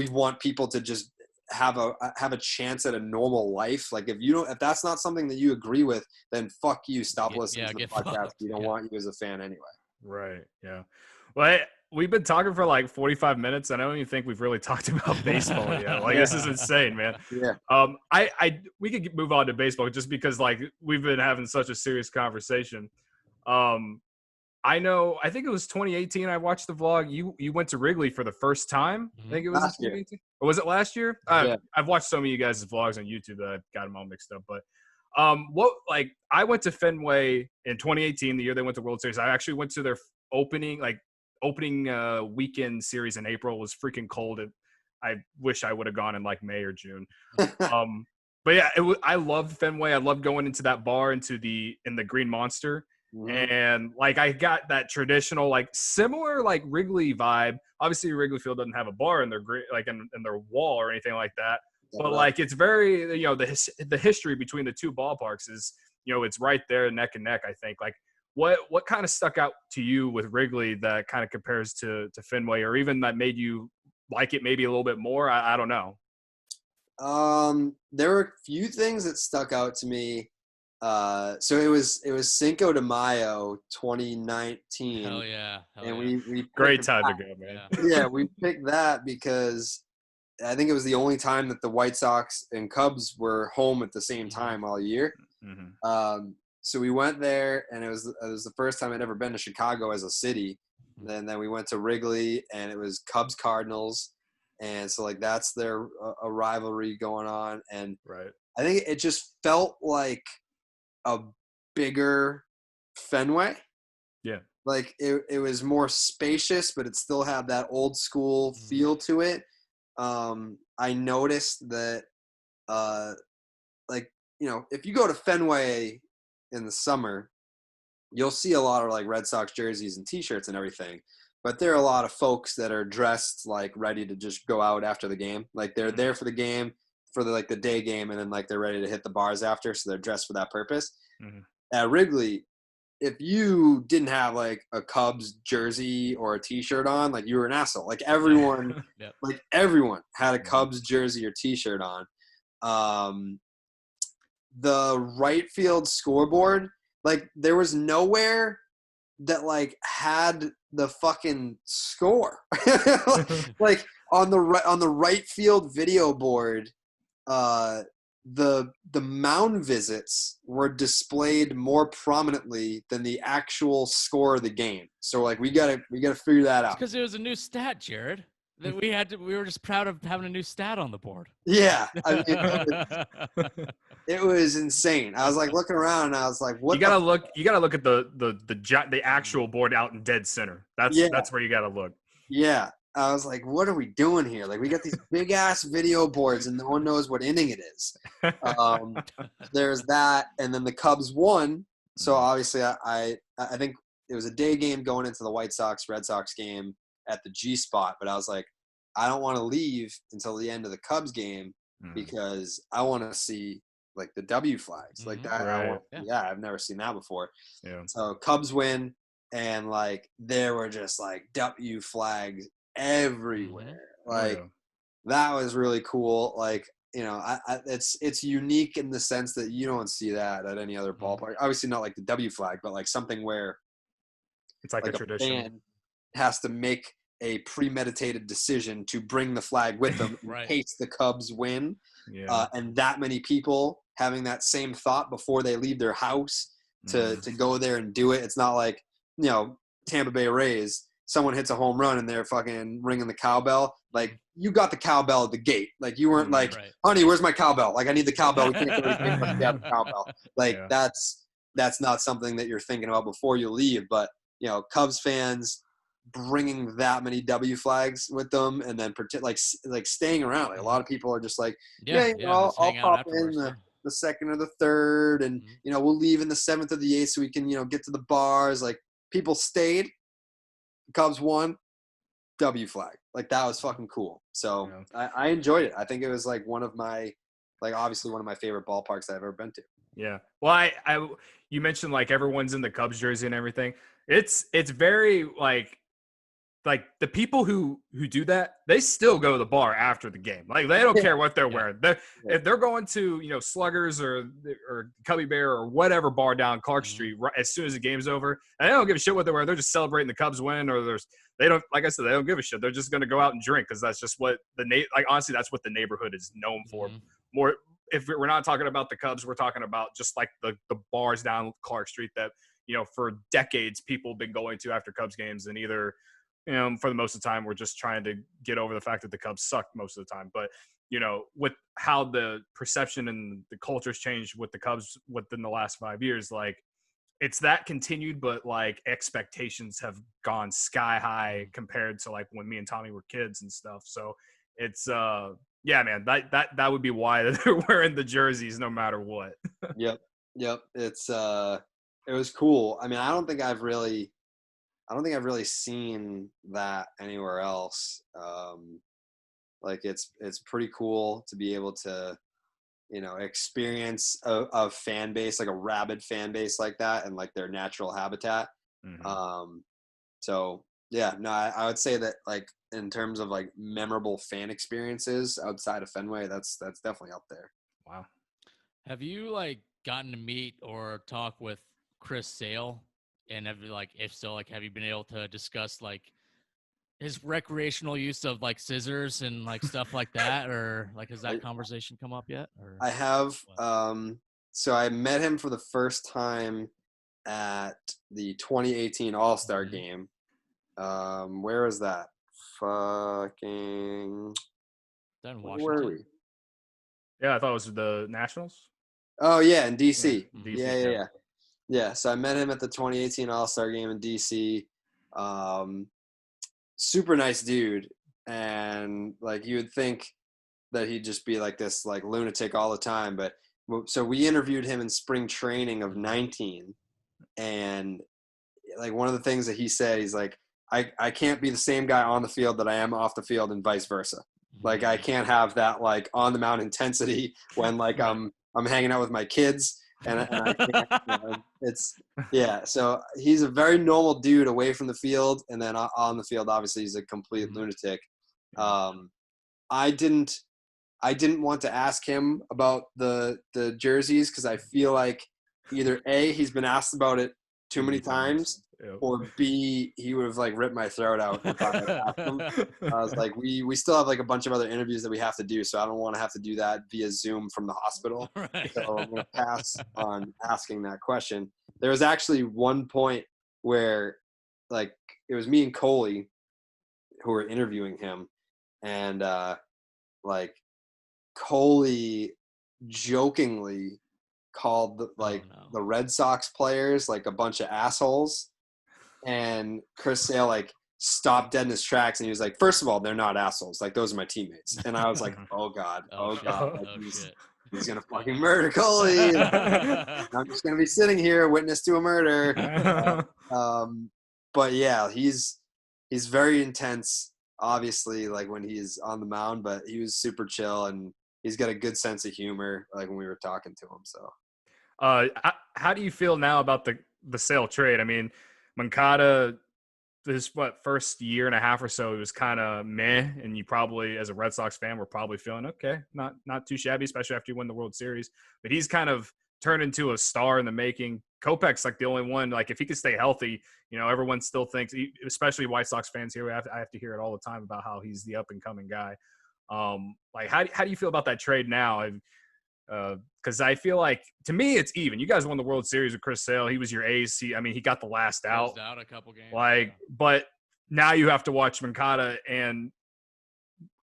want people to just have a chance at a normal life. Like, if that's not something that you agree with, then fuck you, stop listening to the podcast. We don't want you as a fan anyway. Right.
Yeah. Well, we've been talking for like 45 minutes, and I don't even think we've really talked about baseball yet. Like, this is insane, man. We could move on to baseball just because like we've been having such a serious conversation. I think it was 2018. I watched the vlog. You went to Wrigley for the first time. I think it was
last
2018. Year. Or was it last year? I've watched so many of you guys' vlogs on YouTube that I've got them all mixed up. But I went to Fenway in 2018, the year they went to World Series. I actually went to their opening weekend series in April. It was freaking cold. I wish I would have gone in like May or June. But yeah, I loved Fenway. I loved going into that bar in the Green Monster. And like I got that traditional, like similar like Wrigley vibe. Obviously, Wrigley Field doesn't have a bar in their in their wall or anything like that. But like it's very, you know, the history between the two ballparks is, you know, it's right there neck and neck. I think like what kind of stuck out to you with Wrigley that kind of compares to Fenway, or even that made you like it maybe a little bit more? I don't know.
There were a few things that stuck out to me. So it was Cinco de Mayo 2019.
Hell yeah.
We
great time to go, man.
Yeah, we picked that because I think it was the only time that the White Sox and Cubs were home at the same time all year. So we went there, and it was the first time I'd ever been to Chicago as a city. And then we went to Wrigley, and it was Cubs Cardinals, and so like that's a rivalry going on, and I think it just felt like a bigger Fenway. Yeah. Like it was more spacious, but it still had that old school feel to it. I noticed that, like, you know, if you go to Fenway in the summer, you'll see a lot of like Red Sox jerseys and t-shirts and everything, but there are a lot of folks that are dressed like ready to just go out after the game. Like they're there for the game, for the day game, and then like they're ready to hit the bars after, so they're dressed for that purpose. At Wrigley, if you didn't have like a Cubs jersey or a t-shirt on, like you were an asshole. Like everyone like everyone had a Cubs jersey or t-shirt on. The right field scoreboard, like there was nowhere that like had the fucking score. Like on the right field video board, the mound visits were displayed more prominently than the actual score of the game. So like we gotta figure that out.
Because it was a new stat, Jared. That we were just proud of having a new stat on the board.
Yeah, I mean, it was insane. I was like looking around and I was like, "What?"
You gotta look at the actual board out in dead center. That's where you gotta look.
Yeah, I was like, "What are we doing here? Like, we got these big ass video boards and no one knows what inning it is." There's that, and then the Cubs won. So obviously, I think it was a day game going into the White Sox Red Sox game at the G spot, but I was like, I don't want to leave until the end of the Cubs game because I want to see like the W flags like that.
Right.
I've never seen that before.
Yeah.
So Cubs win, and like there were just like W flags everywhere. Like that was really cool. Like, you know, it's unique in the sense that you don't see that at any other ballpark. Obviously not like the W flag, but like something where
it's like a tradition.
Fan has to make a premeditated decision to bring the flag with them in case the Cubs win.
Yeah.
And that many people having that same thought before they leave their house to go there and do it. It's not like, you know, Tampa Bay Rays, someone hits a home run and they're fucking ringing the cowbell. Like, you got the cowbell at the gate. Like, you weren't like, honey, where's my cowbell? Like, I need the cowbell. We can't go to the game unless we have the cowbell. Like, that's not something that you're thinking about before you leave. But, you know, Cubs fans bringing that many W flags with them, and then like staying around. Like, a lot of people are just like, I'll pop in the second or the third, and you know, we'll leave in the seventh or the eighth so we can, you know, get to the bars. Like, people stayed. The Cubs won. W flag. Like, that was fucking cool. So I enjoyed it. I think it was like obviously one of my favorite ballparks I've ever been to.
Yeah. Well, you mentioned like everyone's in the Cubs jersey and everything. It's very like the people who do that, they still go to the bar after the game. Like, they don't care what they're wearing. If they're going to, you know, Sluggers or Cubby Bear or whatever bar down Clark Street as soon as the game's over, and they don't give a shit what they're wearing. They're just celebrating the Cubs win, or they don't, like I said, they don't give a shit. They're just going to go out and drink because that's just what honestly, that's what the neighborhood is known for. More, if we're not talking about the Cubs, we're talking about just like the bars down Clark Street that, you know, for decades people have been going to after Cubs games, and either, you know, for the most of the time, we're just trying to get over the fact that the Cubs sucked most of the time. But, you know, with how the perception and the culture's changed with the Cubs within the last 5 years, like, it's that continued, but like expectations have gone sky high compared to like when me and Tommy were kids and stuff. So it's, yeah, man, that would be why they're wearing the jerseys no matter what.
Yep. It's, it was cool. I mean, I don't think I've really seen that anywhere else. Like, it's pretty cool to be able to, you know, experience a fan base, like a rabid fan base like that, and like their natural habitat. So yeah, no, I would say that, like, in terms of like memorable fan experiences outside of Fenway, that's definitely up there.
Wow.
Have you like gotten to meet or talk with Chris Sale? And have you been able to discuss like his recreational use of like scissors and like stuff like that, or like has that conversation come up yet? Or
I have. So I met him for the first time at the 2018 All-Star game. Where is that? Fucking.
That in Washington?
Where are we?
Yeah, I thought it was the Nationals.
Oh yeah, in DC.
DC.
Yeah, so I met him at the 2018 All-Star game in DC. Super nice dude, and like, you would think that he'd just be like this like lunatic all the time, but so we interviewed him in spring training of 19, and like one of the things that he said, he's like, I can't be the same guy on the field that I am off the field, and vice versa. Like, I can't have that like on the mound intensity when like I'm hanging out with my kids. And I can't, you know, it's, yeah. So he's a very normal dude away from the field, and then on the field, obviously, he's a complete lunatic. I didn't want to ask him about the jerseys because I feel like either A, he's been asked about it too many times, or B, he would have like ripped my throat out if I had asked him. I was like, we still have like a bunch of other interviews that we have to do, so I don't want to have to do that via Zoom from the hospital.
Right.
So I'm going to pass on asking that question. There was actually one point where like it was me and Cody who were interviewing him, and like Cody jokingly called the Red Sox players like a bunch of assholes, and Chris Sale like stopped dead in his tracks, and he was like, first of all, they're not assholes, like those are my teammates. And I was like, oh god, like, he's gonna fucking murder Cody. I'm just gonna be sitting here witness to a murder. But yeah, he's very intense, obviously, like when he's on the mound, but he was super chill, and he's got a good sense of humor, like when we were talking to him. So
how do you feel now about the Sale trade? I mean, Moncada, this first year and a half or so, it was kind of meh, and you probably, as a Red Sox fan, were probably feeling okay, not too shabby, especially after you win the World Series. But he's kind of turned into a star in the making. Kopech's like the only one, like if he could stay healthy, you know, everyone still thinks, especially White Sox fans here, I have to hear it all the time about how he's the up and coming guy. Like how do you feel about that trade now? Because I feel like, to me, it's even. You guys won the World Series with Chris Sale. He was your ace. He got the last out.
A couple games.
But now you have to watch Moncada and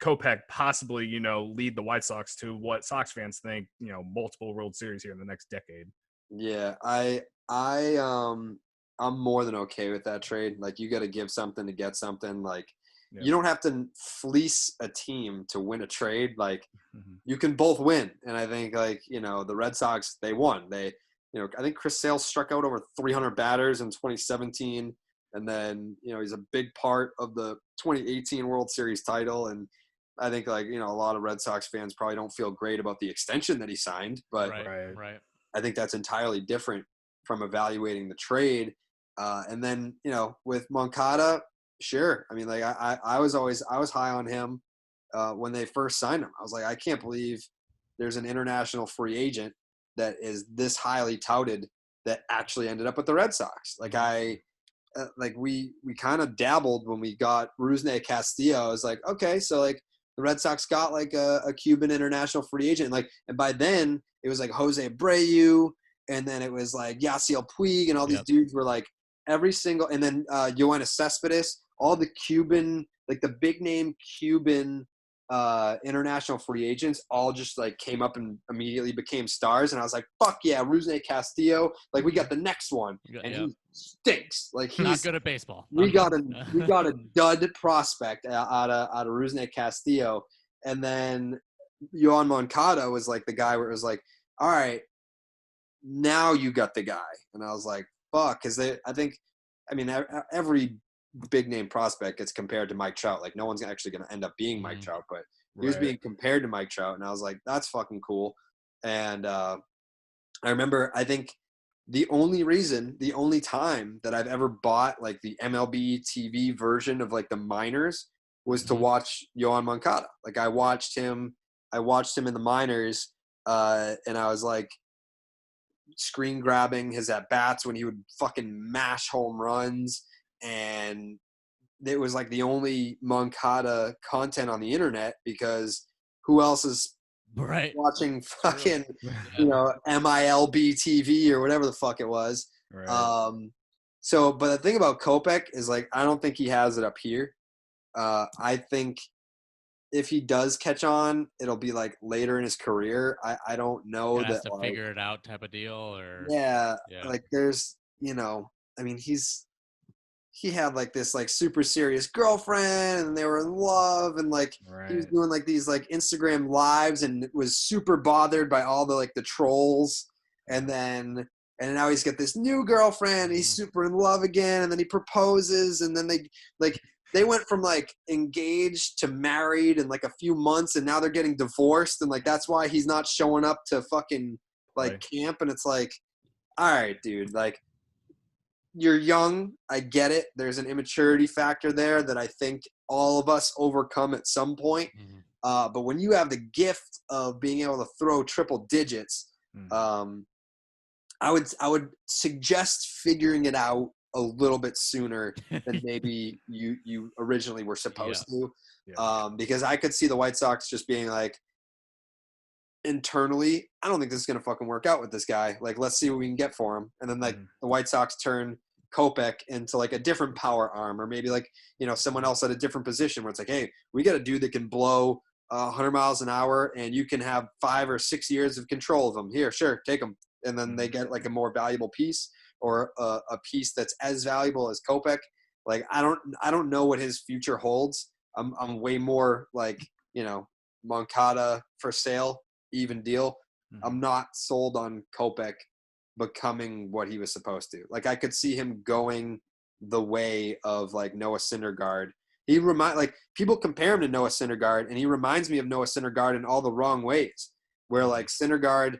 Kopech possibly, you know, lead the White Sox to what Sox fans think, you know, multiple World Series here in the next decade.
Yeah, I'm more than okay with that trade. Like, you got to give something to get something. Like, you don't have to fleece a team to win a trade. Like, you can both win. And I think, like, you know, the Red Sox, they won. I think Chris Sale struck out over 300 batters in 2017. And then, you know, he's a big part of the 2018 World Series title. And I think, like, you know, a lot of Red Sox fans probably don't feel great about the extension that he signed. But
right.
I think that's entirely different from evaluating the trade. And then, you know, with Moncada, sure. I mean, like I was high on him when they first signed him. I was like, I can't believe there's an international free agent that is this highly touted that actually ended up with the Red Sox. Like we kind of dabbled when we got Rusney Castillo. I was like, okay, so like the Red Sox got like a Cuban international free agent. And by then it was like Jose Abreu, and then it was like Yasiel Puig, and all these dudes were like every single, and then Yoenis Cespedes, all the Cuban, like the big name Cuban international free agents all just like came up and immediately became stars. And I was like, fuck yeah, Rusney Castillo, like we got the next one. And he stinks. Like, he's
not good at baseball.
We got a dud prospect out of Rusney Castillo. And then Yoan Moncada was like the guy where it was like, all right, now you got the guy. And I was like, fuck, because every big name prospect gets compared to Mike Trout. Like, no one's actually going to end up being Mike Trout, but he was being compared to Mike Trout. And I was like, that's fucking cool. And I remember, I think the only time that I've ever bought like the MLB TV version of like the minors was to watch Yoan Moncada. Like, I watched him in the minors, and I was like screen grabbing his at bats when he would fucking mash home runs. And it was like the only Moncada content on the internet, because who else is watching fucking, you know, MILB TV or whatever the fuck it was. Right. But the thing about Kopech is, like, I don't think he has it up here. I think if he does catch on, it'll be like later in his career. I don't know that,
to
like,
figure it out type of deal, or
like there's, you know, I mean, he had like this like super serious girlfriend, and they were in love, and like he was doing like these like Instagram lives, and was super bothered by all the like the trolls, and now he's got this new girlfriend, he's super in love again, and then he proposes, and then they went from like engaged to married in like a few months, and now they're getting divorced, and like that's why he's not showing up to fucking like camp. And it's like, all right, dude, like, you're young, I get it. There's an immaturity factor there that I think all of us overcome at some point. But when you have the gift of being able to throw triple digits, I would suggest figuring it out a little bit sooner than maybe you originally were supposed to. Because I could see the White Sox just being like, internally, I don't think this is going to fucking work out with this guy. Like, let's see what we can get for him. And then like the White Sox turn Kopech into like a different power arm, or maybe like, you know, someone else at a different position where it's like, hey, we got a dude that can blow 100 miles an hour and you can have 5 or 6 years of control of him. Here, sure, take him. And then they get like a more valuable piece, or a piece that's as valuable as Kopech. Like, I don't know what his future holds. I'm way more like, you know, Moncada for sale, even deal. I'm not sold on Kopech becoming what he was supposed to. Like, I could see him going the way of like Noah Syndergaard. Like, people compare him to Noah Syndergaard, and he reminds me of Noah Syndergaard in all the wrong ways, where like Syndergaard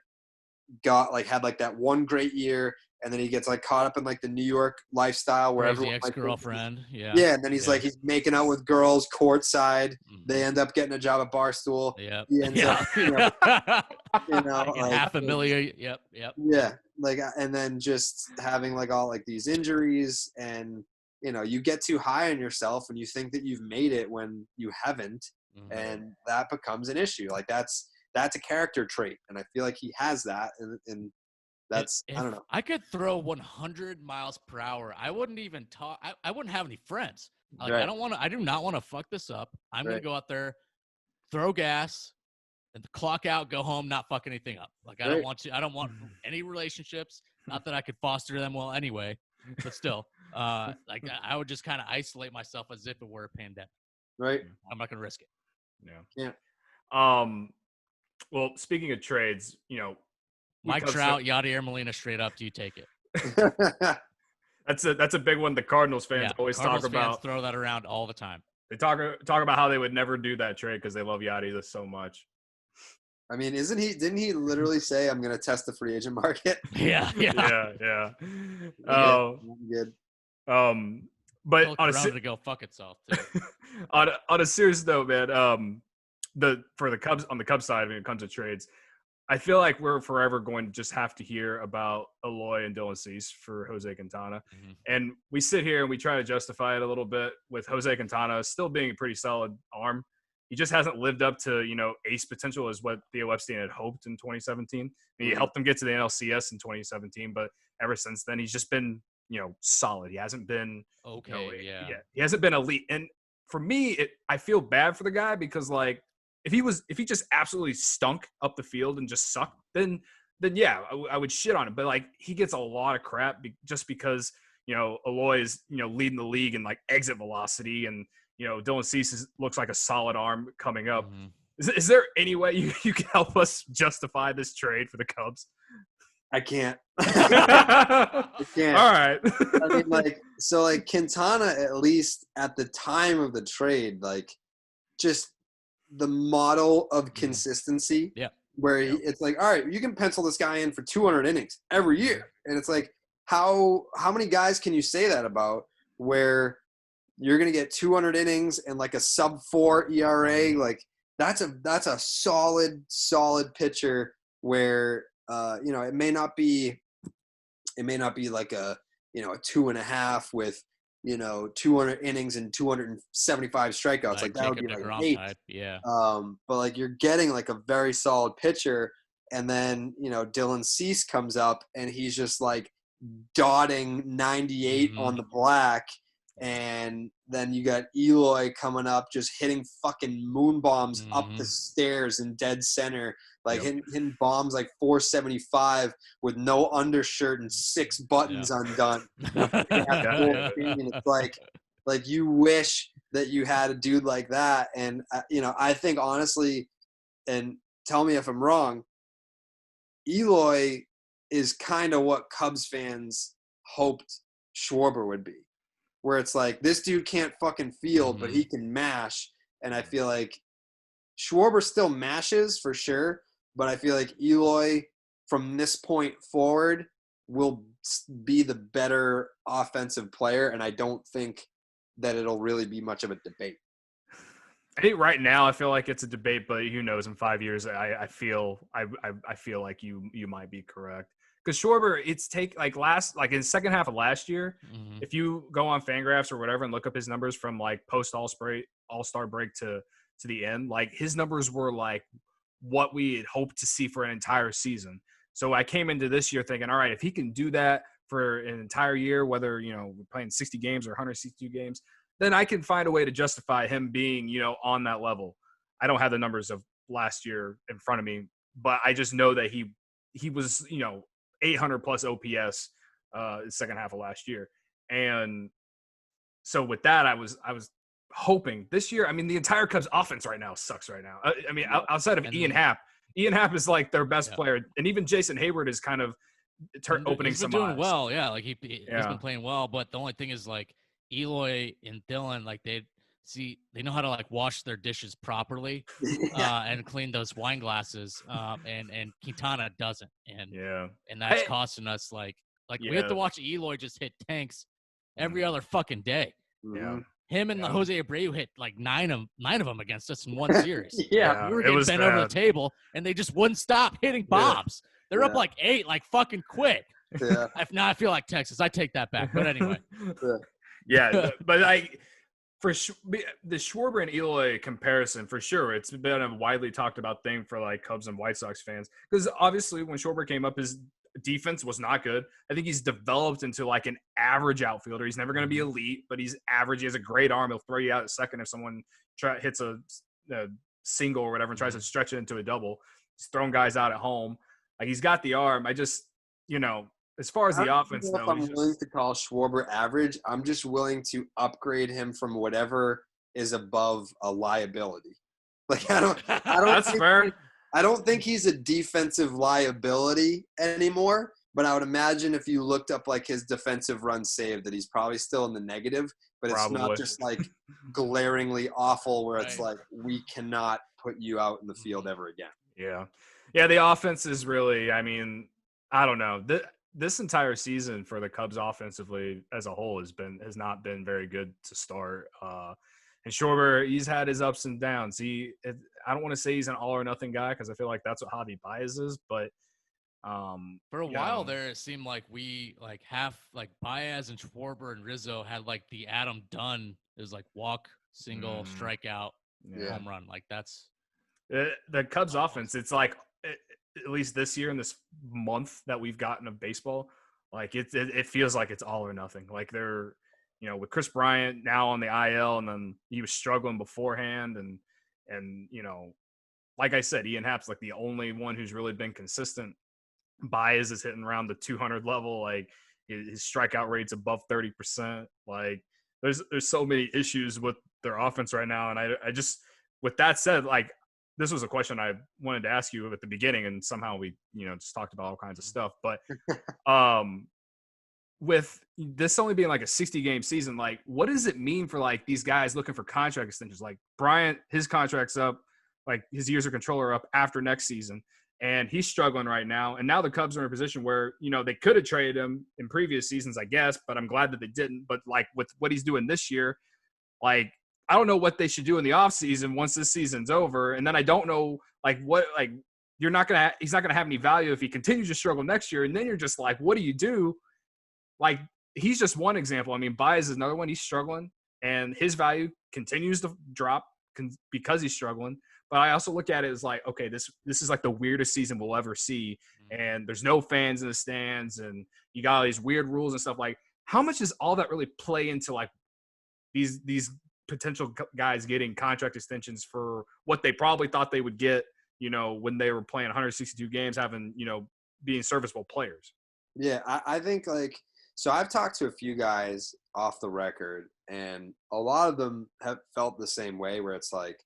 had like that one great year, and then he gets like caught up in like the New York lifestyle where
Crazy
everyone
ex-girlfriend.
and then he's like, he's making out with girls courtside. They end up getting a job at Barstool. He ends up, you know, like
$500,000.
Yeah, like, and then just having like all like these injuries, and you know, you get too high on yourself and you think that you've made it when you haven't, and that becomes an issue. Like, that's a character trait, and I feel like he has that, and that's, I don't know.
I could throw 100 miles per hour. I wouldn't even talk. I wouldn't have any friends. Like, I do not want to fuck this up. I'm going to go out there, throw gas, and clock out, go home, not fuck anything up. Like, I don't want any relationships. Not that I could foster them well anyway, but still, like, I would just kind of isolate myself as if it were a pandemic.
Right.
I'm not going to risk it.
Yeah. Well, speaking of trades, you know,
Mike Trout, Yadier Molina, straight up. Do you take it?
That's a big one. The Cardinals fans always
Cardinals
talk about.
Fans throw that around all the time.
They talk about how they would never do that trade because they love Yadier so much.
I mean, didn't he literally say, I'm going to test the free agent market?
Yeah.
Good.
But on
to go fuck itself too.
on a serious note, man, on the Cubs side, when it comes to trades, I feel like we're forever going to just have to hear about Eloy and Dylan Cease for Jose Quintana. And we sit here and we try to justify it a little bit with Jose Quintana still being a pretty solid arm. He just hasn't lived up to, you know, ace potential is what Theo Epstein had hoped in 2017. He helped them get to the NLCS in 2017, but ever since then, he's just been, you know, solid. He hasn't been he hasn't been elite. And for me, I feel bad for the guy because, like, if he just absolutely stunk up the field and just sucked, then yeah, I would shit on him. But like, he gets a lot of crap just because, you know, Eloy is, you know, leading the league in like exit velocity, and you know, Dylan Cease looks like a solid arm coming up. Is there any way you can help us justify this trade for the Cubs?
I can't.
I can't. All right.
I mean, like, so like Quintana, at least at the time of the trade, like, just the model of consistency, where it's like, all right, you can pencil this guy in for 200 innings every year, and it's like, how many guys can you say that about, where you're gonna get 200 innings and like a sub-4 ERA? Like, that's a solid pitcher, where you know, it may not be like a, you know, a 2.5 with, you know, 200 innings and 275 strikeouts. Like, that would be like an 8. But like, you're getting like a very solid pitcher, and then, you know, Dylan Cease comes up and he's just like dotting 98 on the black, and then you got Eloy coming up just hitting fucking moon bombs up the stairs in dead center, like hitting bombs like 475 with no undershirt and 6 buttons undone. It's like you wish that you had a dude like that. And you know, I think honestly, and tell me if I'm wrong, Eloy is kind of what Cubs fans hoped Schwarber would be, where it's like, this dude can't fucking field, but he can mash. And I feel like Schwarber still mashes for sure, but I feel like Eloy from this point forward will be the better offensive player, and I don't think that it'll really be much of a debate.
I think right now I feel like it's a debate, but who knows? In 5 years, I feel like you might be correct, because Schwarber, like in the second half of last year,
Mhm.
if you go on Fangraphs or whatever and look up his numbers from like post All-Star break to the end, like his numbers were like what we had hoped to see for an entire season. So I came into this year thinking, all right, if he can do that for an entire year, whether, we're playing 60 games or 162 games, then I can find a way to justify him being, on that level. I don't have the numbers of last year in front of me, but I just know that he was, 800 plus OPS the second half of last year. And so with that, I was hoping this year. I mean, the entire Cubs offense right now sucks right now. I mean, outside of Ian Happ is like their best player, and even Jason Hayward is kind of opening
he's been
some
doing
eyes.
well. Yeah, like he's been playing well. But the only thing is, like, Eloy and Dylan, like they know how to like wash their dishes properly and clean those wine glasses. And Quintana doesn't, and that's costing us like we have to watch Eloy just hit tanks every other fucking day.
Yeah.
Him and Jose Abreu hit like nine of them against us in one series.
We
were getting bent over the table, and they just wouldn't stop hitting bombs. They're up like 8, like fucking quit.
Yeah.
Now I feel like Texas. I take that back. But anyway.
But for the Schwarber and Eloy comparison, for sure, it's been a widely talked about thing for like Cubs and White Sox fans, because obviously when Schwarber came up, his defense was not good. I think he's developed into like an average outfielder. He's never going to be elite, but he's average. He has a great arm. He'll throw you out at second if someone hits a single or whatever and tries to stretch it into a double. He's throwing guys out at home. Like, he's got the arm. I just, as far as the offense, though,
I'm willing to call Schwarber average. I'm just willing to upgrade him from whatever is above a liability. Like, I don't.
That's fair.
I don't think he's a defensive liability anymore, but I would imagine if you looked up like his defensive run saved, that he's probably still in the negative, but it's not just like glaringly awful where it's like, we cannot put you out in the field ever again.
Yeah. The offense is really, I mean, I don't know. This entire season for the Cubs offensively as a whole has not been very good to start. And Schwarber, he's had his ups and downs. I don't want to say he's an all or nothing guy, because I feel like that's what Javi Baez is. But
for a while there, it seemed like we like Baez and Schwarber and Rizzo had like the Adam Dunn is like walk, single, strikeout, home run. Like that's
the Cubs offense. It's like, at least this year in this month that we've gotten of baseball, like it feels like it's all or nothing. Like they're, with Chris Bryant now on the IL, and then he was struggling beforehand, and like I said, Ian Happ's like the only one who's really been consistent. Baez is hitting around the 200 level. Like his strikeout rate's above 30%. Like there's so many issues with their offense right now. And I just, with that said, like, this was a question I wanted to ask you at the beginning, and somehow we, just talked about all kinds of stuff. But with this only being like a 60-game season, like, what does it mean for like these guys looking for contract extensions? Like Bryant, his contract's up, like his years of control are up after next season, and he's struggling right now. And now the Cubs are in a position where, they could have traded him in previous seasons, I guess, but I'm glad that they didn't. But like with what he's doing this year, like, I don't know what they should do in the offseason once this season's over. And then I don't know, like, he's not going to have any value if he continues to struggle next year. And then you're just like, what do you do? Like, he's just one example. I mean, Baez is another one. He's struggling, and his value continues to drop because he's struggling. But I also look at it as like, okay, this is like the weirdest season we'll ever see. And there's no fans in the stands, and you got all these weird rules and stuff. Like, how much does all that really play into like these potential guys getting contract extensions for what they probably thought they would get, when they were playing 162 games, having, being serviceable players?
Yeah, I think like, so I've talked to a few guys off the record, and a lot of them have felt the same way, where it's like,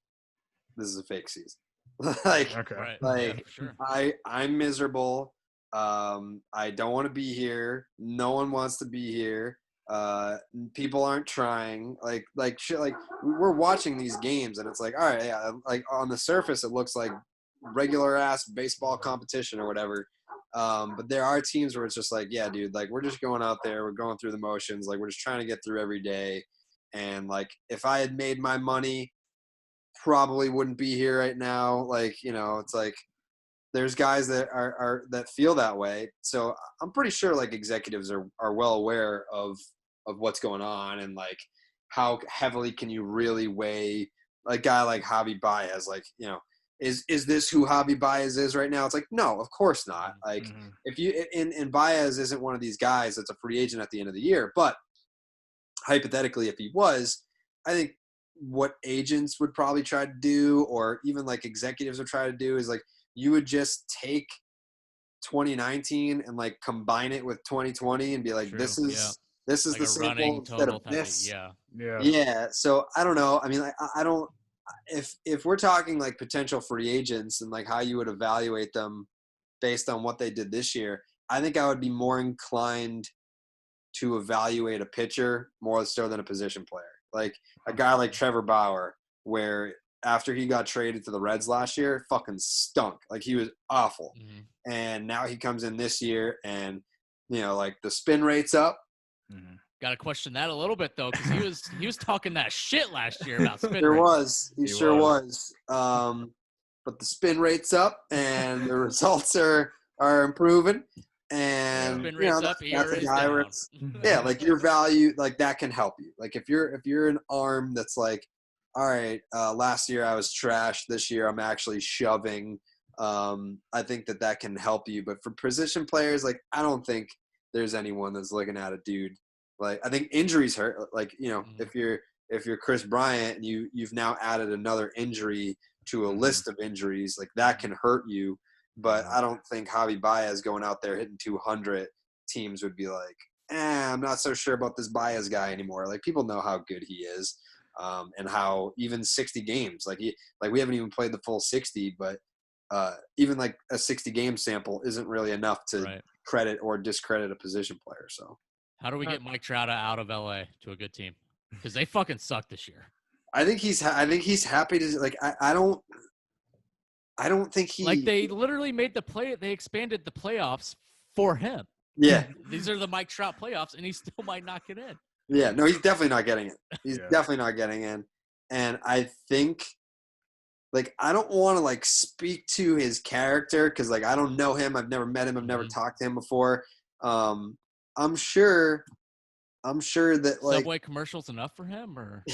this is a fake season.
Sure.
I'm miserable. I don't want to be here. No one wants to be here. People aren't trying. Like shit. Like, we're watching these games, and it's like, all right, yeah. Like, on the surface, it looks like regular ass baseball competition or whatever. But there are teams where it's just like, yeah, dude, like, we're just going out there, we're going through the motions, like, we're just trying to get through every day. And like, if I had made my money, probably wouldn't be here right now. Like, it's like, there's guys that are that feel that way. So I'm pretty sure like executives are well aware of what's going on and like how heavily can you really weigh a guy like Javi Baez. Like, you know, is this who Javi Baez is right now? It's like, no, of course not. Like if you and Baez isn't one of these guys that's a free agent at the end of the year, but hypothetically, if he was, I think what agents would probably try to do, or even like executives would try to do, is like you would just take 2019 and like combine it with 2020 and be like, this is like the sample instead of this. Yeah. So I don't know. I mean, I don't. If we're talking like potential free agents and like how you would evaluate them based on what they did this year, I think I would be more inclined to evaluate a pitcher more so than a position player. Like a guy like Trevor Bauer, where after he got traded to the Reds last year, fucking stunk. Like he was awful. And now he comes in this year and, you know, like the spin rate's up.
Got to question that a little bit though, because he was talking that shit last year about spin
There
rate.
He sure was. But the spin rate's up and the results are improving. And
spin
you know,
rate's up,
that's a guy where it's, like your value, like that can help you. Like if you're an arm that's like, all right, last year I was trash. This year I'm actually shoving. I think that can help you. But for position players, like I don't think there's anyone that's looking at a dude. Like I think injuries hurt. Like, you know, if you're Chris Bryant and you've now added another injury to a list of injuries, like that can hurt you. But I don't think Javi Baez going out there hitting 200, teams would be like, I'm not so sure about this Baez guy anymore. Like people know how good he is, and how even 60 games, like we haven't even played the full 60, but even like a 60 game sample isn't really enough to credit or discredit a position player. So
how do we get Mike Trout out of LA to a good team? Because they fucking suck this year.
I think he's happy to, like, I don't think he,
like, they literally made they expanded the playoffs for him.
Yeah.
These are the Mike Trout playoffs, and he still might not get in.
Yeah, no, he's definitely not getting it. He's definitely not getting in. And I think, like, I don't want to, like, speak to his character because, like, I don't know him. I've never met him. I've never talked to him before. I'm sure that, like,
Subway commercials enough for him, or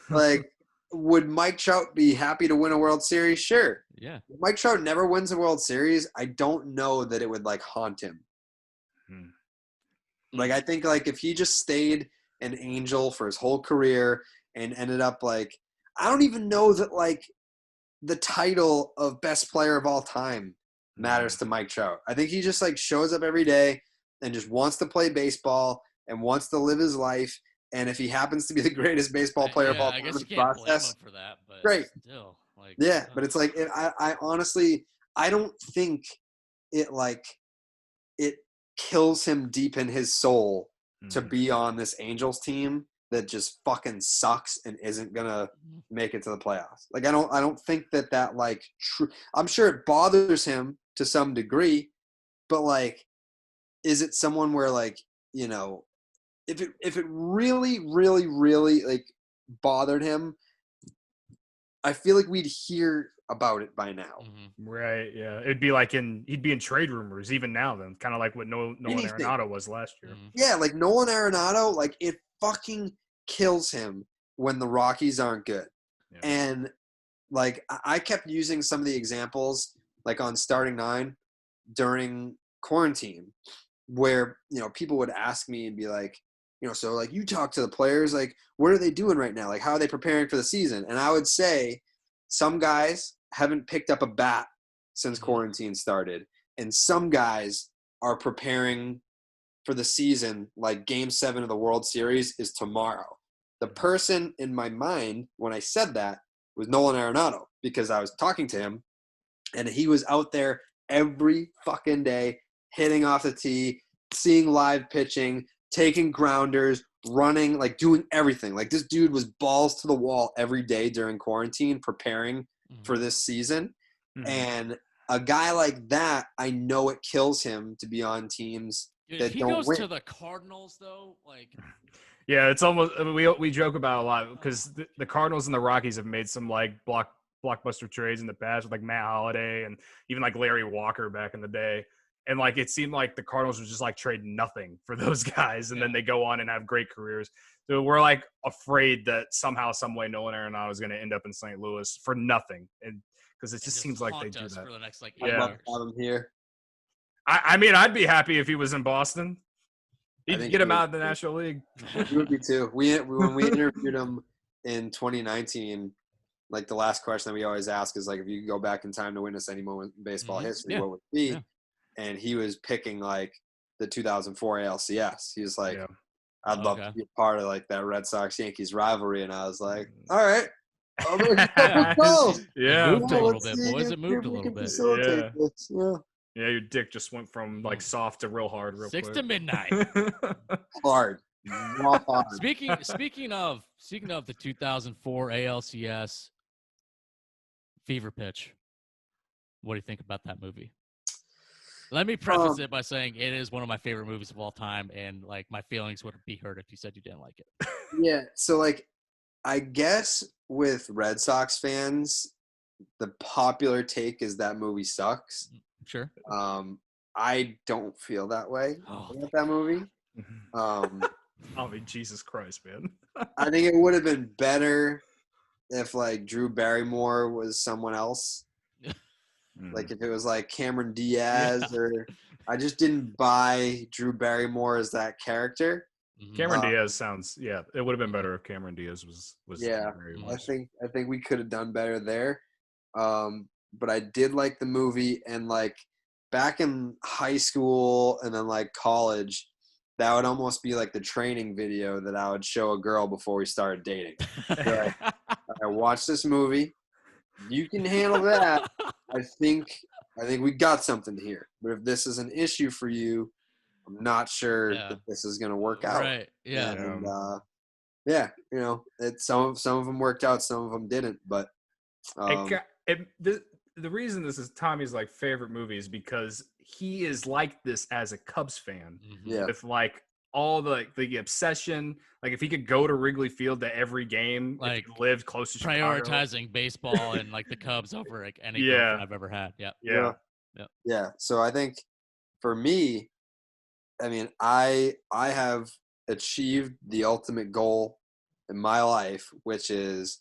like, would Mike Trout be happy to win a World Series? Sure.
Yeah.
If Mike Trout never wins a World Series, I don't know that it would, like, haunt him. Like, I think, like, if he just stayed an Angel for his whole career and ended up, like, I don't even know that, like, the title of best player of all time matters to Mike Trout. I think he just, like, shows up every day and just wants to play baseball and wants to live his life. And if he happens to be the greatest baseball player of all time in the process,
blame him for that, but
great.
Still, like,
but it's like, I honestly, I don't think it, like, it kills him deep in his soul to be on this Angels team that just fucking sucks and isn't gonna make it to the playoffs. Like, I don't think that like, I'm sure it bothers him to some degree, but, like, is it someone where, like, you know, if it really, really, really, like, bothered him, I feel like we'd hear about it by now.
Right, yeah. It'd be like he'd be in trade rumors even now then, kind of like what Nolan Arenado was last year.
Yeah, like Nolan Arenado, like, it fucking kills him when the Rockies aren't good. Yeah. And, like, I kept using some of the examples, like, on Starting Nine during quarantine where, you know, people would ask me and be like, you know, so, like, you talk to the players, like, what are they doing right now? Like, how are they preparing for the season? And I would say some guys haven't picked up a bat since quarantine started. And some guys are preparing for the season like Game 7 of the World Series is tomorrow. The person in my mind when I said that was Nolan Arenado, because I was talking to him and he was out there every fucking day hitting off the tee, seeing live pitching, taking grounders, running, like, doing everything. Like, this dude was balls to the wall every day during quarantine preparing for this season. And a guy like that, I know it kills him to be on teams that don't win.
If he goes to the Cardinals, though, like...
Yeah, it's almost, we joke about it a lot because the Cardinals and the Rockies have made some, like, blockbuster trades in the past with like Matt Holliday and even like Larry Walker back in the day. And like it seemed like the Cardinals was just like trading nothing for those guys, and then they go on and have great careers. So we're like afraid that somehow, some way, Nolan Arenado is going to end up in St. Louis for nothing, and because it just seems like they do that
for the next like 8
I'd love
years.
to have him here.
I mean, I'd be happy if he was in Boston.
I
He'd
think
get
he
him out
would
of the
be.
National League.
He would be too. When we interviewed him in 2019, like the last question that we always ask is like, if you could go back in time to witness any moment in baseball history, what would it be?
Yeah.
And he was picking like the 2004 ALCS. He was like, I'd love to be a part of like that Red Sox Yankees rivalry. And I was like, all right. I'll make a couple calls.
Yeah.
It moved a little
let's
bit,
see
boys.
if
It moved a
we
little
can
bit.
facilitate this.
Yeah, your dick just went from like soft to real hard real
6
quick.
to midnight.
Hard. Raw hard.
Speaking of the 2004 ALCS fever pitch, what do you think about that movie? Let me preface it by saying it is one of my favorite movies of all time, and like my feelings would be hurt if you said you didn't like it.
Yeah, so like I guess with Red Sox fans, the popular take is that movie sucks.
Sure.
I don't feel that way about that movie.
I mean, Jesus Christ, man.
I think it would have been better if like Drew Barrymore was someone else. Like if it was like Cameron Diaz or I just didn't buy Drew Barrymore as that character.
Cameron Diaz sounds it would have been better if Cameron Diaz was
I think we could have done better there. But I did like the movie, and like back in high school and then like college, that would almost be like the training video that I would show a girl before we started dating. Like, I watched this movie. You can handle that. I think we got something here. But if this is an issue for you, I'm not sure that this is going to work out.
Right. Yeah.
And, you know, some of them worked out, some of them didn't. But
the reason this is Tommy's like favorite movie is because he is like this as a Cubs fan. With like all the obsession, like if he could go to Wrigley Field to every game, like if he lived close to
prioritizing
Chicago.
baseball and like the Cubs over like any girlfriend I've ever had.
Yeah. So I think for me, I mean, I have achieved the ultimate goal in my life, which is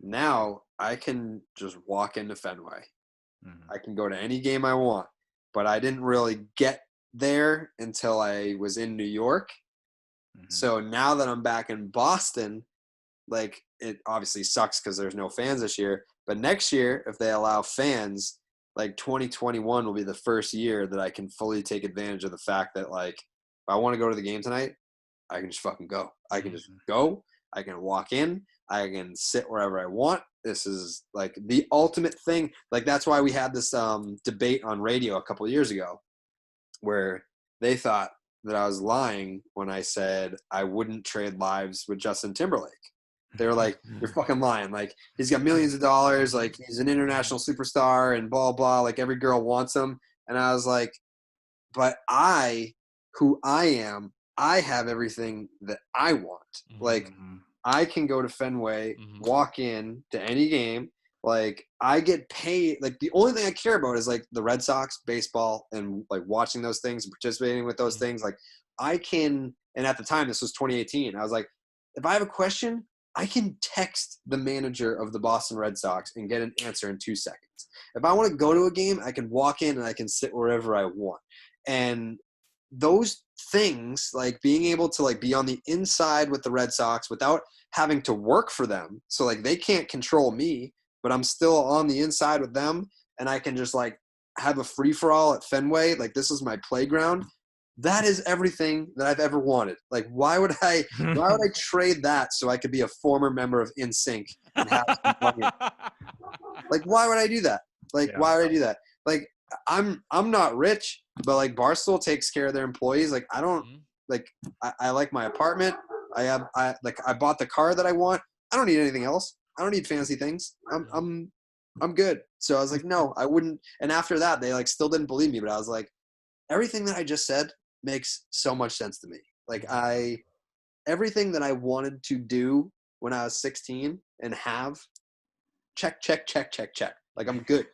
now I can just walk into Fenway. I can go to any game I want, but I didn't really get there until I was in New York. So now that I'm back in Boston, like it obviously sucks because there's no fans this year, but next year, if they allow fans, like 2021 will be the first year that I can fully take advantage of the fact that like, if I want to go to the game tonight, I can just fucking go. I can just go. I can walk in. I can sit wherever I want. This is like the ultimate thing. Like that's why we had this debate on radio a couple of years ago where they thought that I was lying when I said I wouldn't trade lives with Justin Timberlake. They were like, you're fucking lying. Like he's got millions of dollars. Like he's an international superstar and blah, blah. Like every girl wants him. And I was like, but who I am, I have everything that I want. Like I can go to Fenway, walk in to any game. Like I get paid. Like the only thing I care about is like the Red Sox, baseball, and like watching those things and participating with those things. Like I can, and at the time this was 2018. I was like, if I have a question, I can text the manager of the Boston Red Sox and get an answer in 2 seconds. If I want to go to a game, I can walk in and I can sit wherever I want. And those things, like being able to like be on the inside with the Red Sox without having to work for them. So like they can't control me, but I'm still on the inside with them and I can just like have a free for all at Fenway. Like this is my playground. That is everything that I've ever wanted. Like why would I trade that so I could be a former member of NSYNC and have some money? Like why would I do that? Like why would I do that? Like I'm not rich, but like Barstool takes care of their employees. Like I don't like I like my apartment. I bought the car that I want. I don't need anything else. I don't need fancy things. I'm good. So I was like, no, I wouldn't. And after that, they like still didn't believe me, but I was like, everything that I just said makes so much sense to me. Like everything that I wanted to do when I was 16 and have check. Like, I'm good.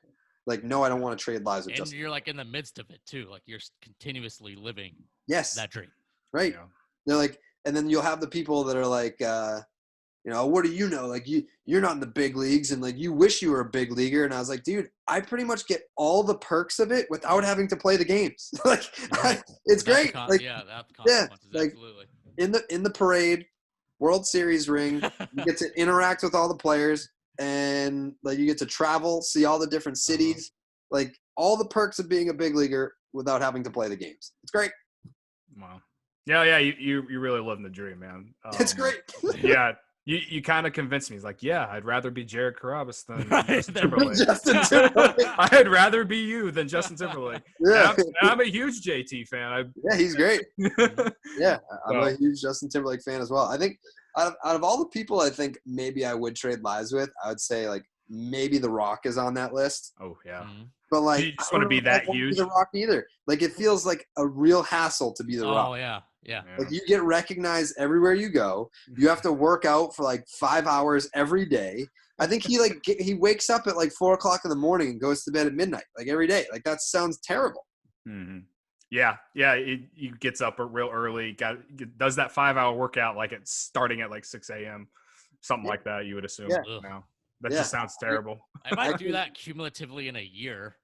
Like, no, I don't want to trade lives with
And
Justin.
you're like in the midst of it too. Like you're continuously living
Yes.
that dream.
Right.
Yeah.
They're like, and then you'll have the people that are like, what do you know? Like you're not in the big leagues and like you wish you were a big leaguer. And I was like, dude, I pretty much get all the perks of it without having to play the games. Like it's great.
Without
The
consequences,
like,
absolutely.
in the parade, World Series ring, you get to interact with all the players and like you get to travel, see all the different cities, like all the perks of being a big leaguer without having to play the games. It's great.
Wow. Yeah. You really living the dream, man.
It's great.
Yeah. You kind of convinced me. He's like, yeah, I'd rather be Jared Carrabis than Justin Timberlake.
Justin Timberlake.
I'd rather be you than Justin Timberlake.
Yeah.
I'm a huge JT fan.
Yeah, he's great. Yeah, I'm
So,
a huge Justin Timberlake fan as well. I think out of all the people I think maybe I would trade lives with, I would say like maybe The Rock is on that list.
oh yeah.
But like,
You just want to be that huge.
The Rock either. Like, it feels like a real hassle to be The Rock.
Oh yeah.
Like, you get recognized everywhere you go. You have to work out for like 5 hours every day. I think he wakes up at like 4:00 in the morning and goes to bed at midnight, like every day. Like, that sounds terrible.
Mm-hmm. Yeah. He gets up real early. Does that 5-hour workout like it's starting at like 6 a.m. Something like that. You would assume.
Yeah.
No, that just sounds terrible.
I might do that cumulatively in a year.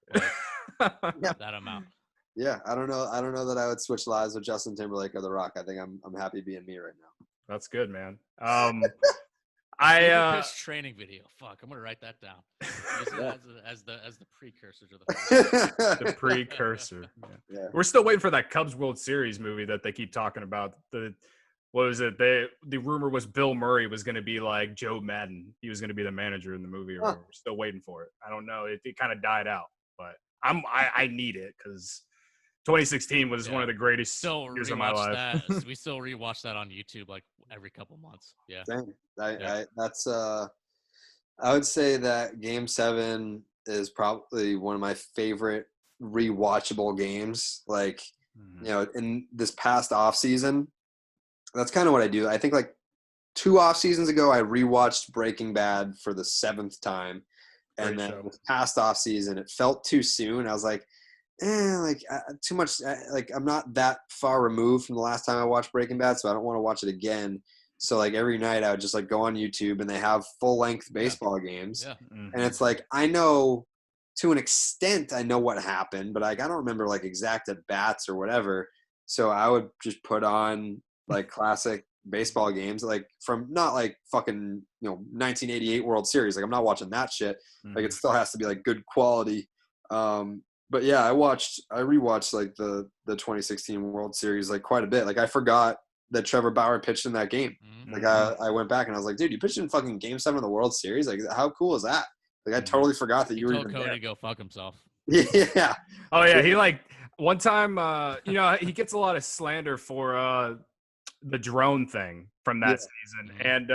Like, that amount.
Yeah, I don't know that I would switch lives with Justin Timberlake or The Rock. I think I'm happy being me right now.
That's good, man.
Pitch training video. Fuck, I'm gonna write that down. As the precursor to
The precursor.
Yeah.
We're still waiting for that Cubs World Series movie that they keep talking about. What was it? The rumor was Bill Murray was going to be like Joe Madden. He was going to be the manager in the movie. We're still waiting for it. I don't know. It kind of died out, but I need it because 2016 was one of the greatest years of my life.
We still rewatch that on YouTube like every couple months. Yeah.
I would say that Game 7 is probably one of my favorite rewatchable games. Like, in this past off season, that's kind of what I do. I think like 2 off seasons ago, I rewatched Breaking Bad for the 7th time. And then this past off season, it felt too soon. I was like, too much. Like, I'm not that far removed from the last time I watched Breaking Bad, so I don't want to watch it again. So like every night I would just like go on YouTube and they have full length baseball games.
Yeah.
Mm-hmm.
And it's like, I know to an extent, I know what happened, but like, I don't remember like exact at bats or whatever. So I would just put on like classic baseball games, like from not like fucking 1988 World Series. Like, I'm not watching that shit. Like, it still has to be like good quality. But yeah, I rewatched like the 2016 World Series like quite a bit. Like, I forgot that Trevor Bauer pitched in that game. Like, I went back and I was like, dude, you pitched in fucking Game 7 of the World Series. Like, how cool is that? Like, I totally forgot that you were even
Cody
there.
to go fuck himself.
Yeah.
Oh yeah, he like one time. He gets a lot of slander for the drone thing from that season, and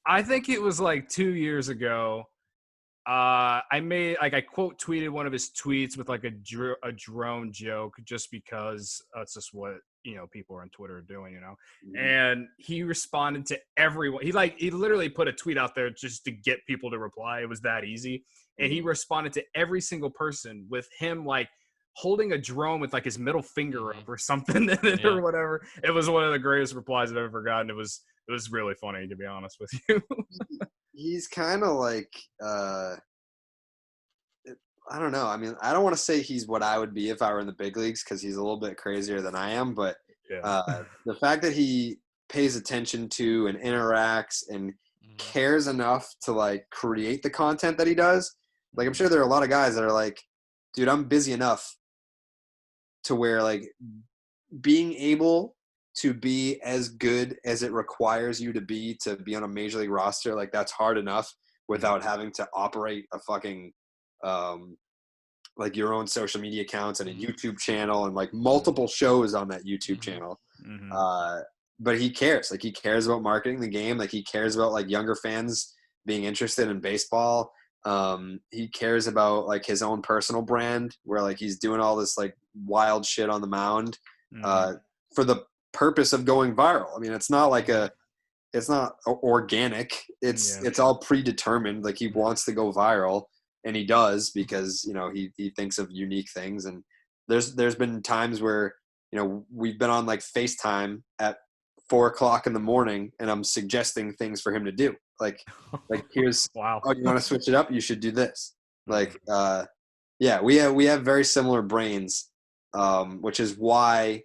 I think it was like 2 years ago. I quote tweeted one of his tweets with like a drone joke just because that's just what people on Twitter are doing, and he responded to everyone. He literally put a tweet out there just to get people to reply. It was that easy, and he responded to every single person with him like holding a drone with like his middle finger up or something or whatever. It was one of the greatest replies I've ever gotten. It was really funny, to be honest with you.
He's kind of like, I don't know. I mean, I don't want to say he's what I would be if I were in the big leagues because he's a little bit crazier than I am. But the fact that he pays attention to and interacts and cares enough to like create the content that he does. Like, I'm sure there are a lot of guys that are like, dude, I'm busy enough to where like being able to be as good as it requires you to be on a major league roster, like that's hard enough without having to operate a fucking like your own social media accounts and a YouTube channel and like multiple shows on that YouTube channel. But he cares. Like, he cares about marketing the game. Like, he cares about like younger fans being interested in baseball. He cares about like his own personal brand where like he's doing all this like wild shit on the mound for the purpose of going viral. I mean, it's not like it's not organic. It's all predetermined. Like he wants to go viral, and he does because he thinks of unique things. And there's been times where we've been on like FaceTime at 4:00 in the morning, and I'm suggesting things for him to do. Like here's
wow.
Oh, you want to switch it up? You should do this. Like we have very similar brains, which is why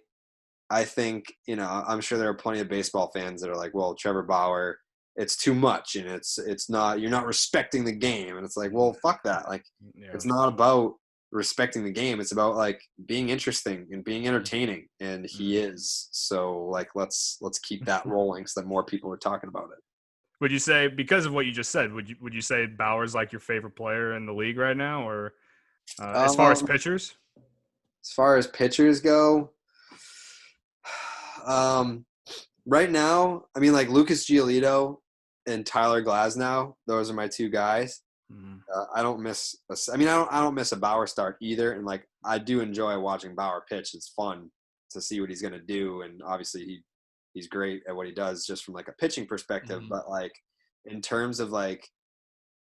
I think I'm sure there are plenty of baseball fans that are like, well, Trevor Bauer, it's too much, and it's not, you're not respecting the game. And it's like, well, fuck that. Like it's not about respecting the game. It's about like being interesting and being entertaining, and he is. So like let's keep that rolling so that more people are talking about it.
Would you say, because of what you just said, would you say Bauer's like your favorite player in the league right now, or as far as pitchers?
As far as pitchers go, right now, I mean, like Lucas Giolito and Tyler Glasnow, those are my two guys. I don't miss a Bauer start either, and like I do enjoy watching Bauer pitch. It's fun to see what he's gonna do, and obviously he's great at what he does just from like a pitching perspective. But like in terms of like,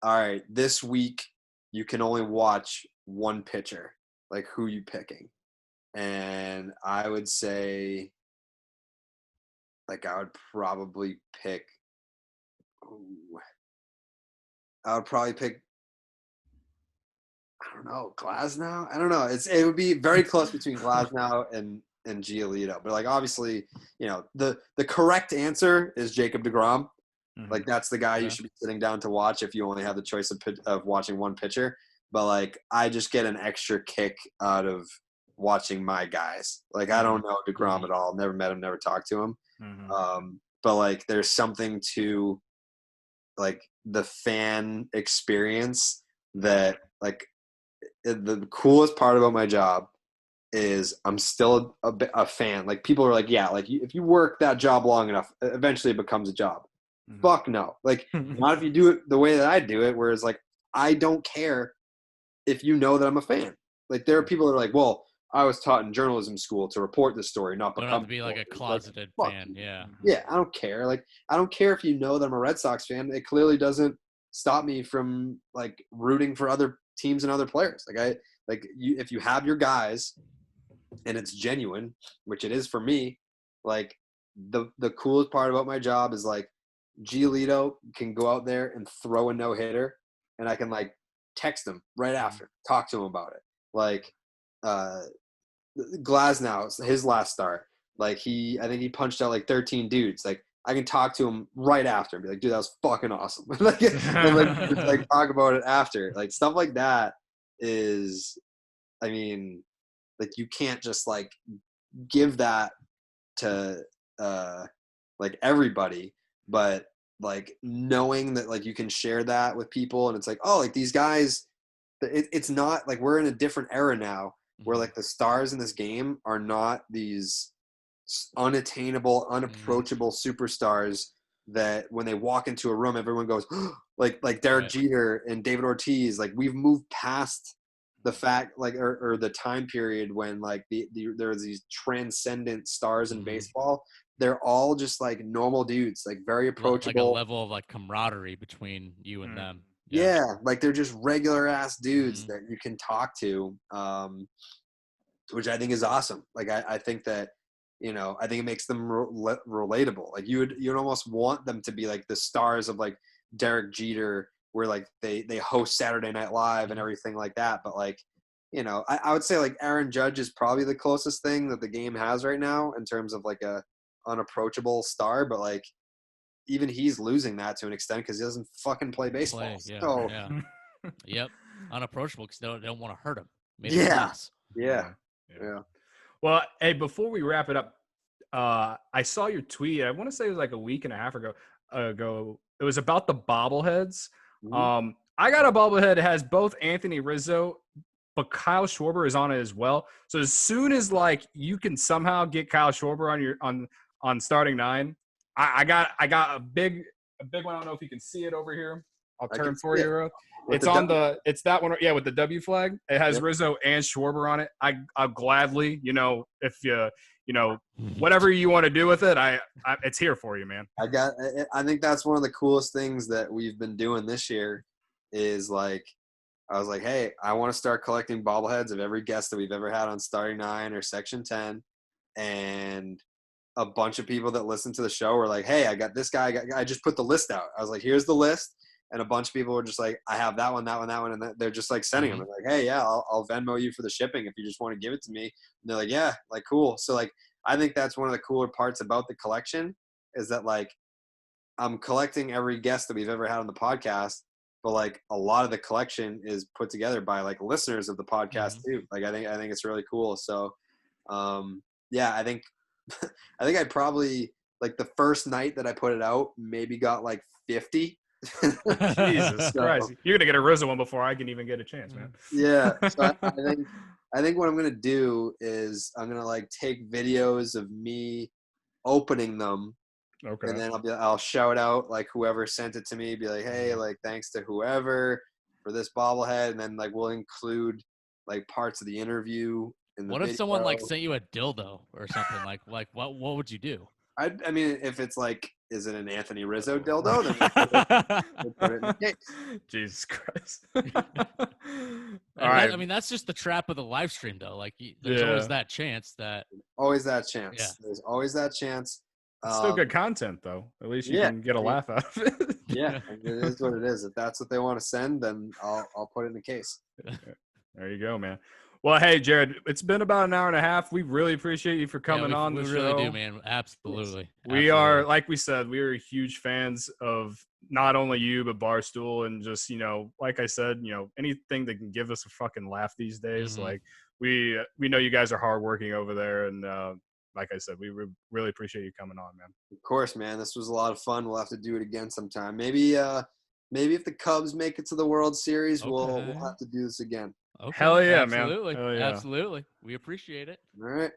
all right, this week you can only watch one pitcher. Like, who you picking? And I would say, like, I would probably pick. I don't know, Glasnow. I don't know. It would be very close between Glasnow and Giolito. But like, obviously, the correct answer is Jacob deGrom. Like that's the guy you should be sitting down to watch if you only have the choice of watching one pitcher. But like, I just get an extra kick out of watching my guys. Like I don't know deGrom at all. Never met him. Never talked to him. But like, there's something to like the fan experience that like the coolest part about my job is I'm still a fan. Like people are like, yeah, like if you work that job long enough, eventually it becomes a job. Fuck no. Like not if you do it the way that I do it, whereas like I don't care if you know that I'm a fan. Like there are people that are like, well, I was taught in journalism school to report this story, not become.
Don't have to be like a closeted fan. Yeah.
Yeah, I don't care. Like I don't care if you know that I'm a Red Sox fan. It clearly doesn't stop me from like rooting for other teams and other players. If you have your guys and it's genuine, which it is for me, like the coolest part about my job is like Giolito can go out there and throw a no-hitter, and I can like text him right after, talk to him about it. Like Glasnow, his last start, like I think he punched out like 13 dudes. Like I can talk to him right after and be like, dude, that was fucking awesome. and like talk about it after. Like stuff like that is, I mean, like you can't just like give that to like everybody, but like knowing that like you can share that with people, and it's like, oh, like these guys, it's not like we're in a different era now where like the stars in this game are not these unattainable, unapproachable superstars that when they walk into a room, everyone goes, like Derek Jeter and David Ortiz. Like we've moved past the fact, like, or the time period when like there's these transcendent stars in baseball. They're all just like normal dudes, like very approachable.
Like a level of like camaraderie between you and them.
Yeah, like they're just regular ass dudes that you can talk to, which I think is awesome. Like I think that, I think it makes them relatable. Like you'd almost want them to be like the stars of like Derek Jeter, where like they host Saturday Night Live and everything like that. But like, I would say like Aaron Judge is probably the closest thing that the game has right now in terms of like a unapproachable star. But like, even he's losing that to an extent because he doesn't fucking play baseball.
Yep. Unapproachable because they don't want to hurt him.
Yeah.
Well, hey, before we wrap it up, I saw your tweet. I want to say it was like a week and a half ago. It was about the bobbleheads. I got a bobblehead that has both Anthony Rizzo, but Kyle Schwarber is on it as well. So as soon as like you can somehow get Kyle Schwarber on starting nine, I got a big one. I don't know if you can see it over here. I'll
I
turn
can see
4
it.
euro.
With
It's
the
on
W-
it's that one. Yeah, with the W flag. It has
Yep.
Rizzo and Schwarber on it. I'll gladly, if whatever you want to do with it, it's here for you, man.
I think that's one of the coolest things that we've been doing this year is like, I was like, hey, I want to start collecting bobbleheads of every guest that we've ever had on Starting 9 or Section 10. And a bunch of people that listen to the show were like, hey, I got this guy. I just put the list out. I was like, here's the list. And a bunch of people were just like, I have that one, that one, that one. And they're just like sending them. They're like, hey, yeah, I'll Venmo you for the shipping if you just want to give it to me. And they're like, yeah, like, cool. So, like, I think that's one of the cooler parts about the collection is that, like, I'm collecting every guest that we've ever had on the podcast, but like a lot of the collection is put together by like listeners of the podcast too. Like, I think it's really cool. So, yeah, I think I probably, like, the first night that I put it out, maybe got like 50.
Jesus Christ. You're going to get a Rizzo one before I can even get a chance, man.
Yeah. So I think what I'm going to do is I'm going to like take videos of me opening them.
Okay.
And then I'll shout out like whoever sent it to me, be like, hey, like, thanks to whoever for this bobblehead. And then like we'll include like parts of the interview in the
What
video.
if someone like sent you a dildo or something? like what would you do?
I mean, if it's like, is it an Anthony Rizzo dildo? Then we'll put it in the case.
Jesus Christ.
All right. I mean, that's just the trap of the live stream, though. Like, there's always that chance that.
Always that chance.
Yeah.
There's always that chance.
It's still good content, though. At least you can get a laugh out of it.
Yeah, it is what it is. If that's what they want to send, then I'll put it in the case.
There you go, man. Well, hey, Jared, it's been about an hour and a half. We really appreciate you for coming on the show.
We really do, man. Absolutely.
We are, like we said, we are huge fans of not only you, but Barstool. And just, like I said, anything that can give us a fucking laugh these days. Like, we know you guys are hardworking over there. And like I said, we really appreciate you coming on, man.
Of course, man. This was a lot of fun. We'll have to do it again sometime. Maybe if the Cubs make it to the World Series, we'll have to do this again.
Okay.
Hell yeah,
Absolutely.
man. Hell yeah.
Absolutely. We appreciate it.
All right.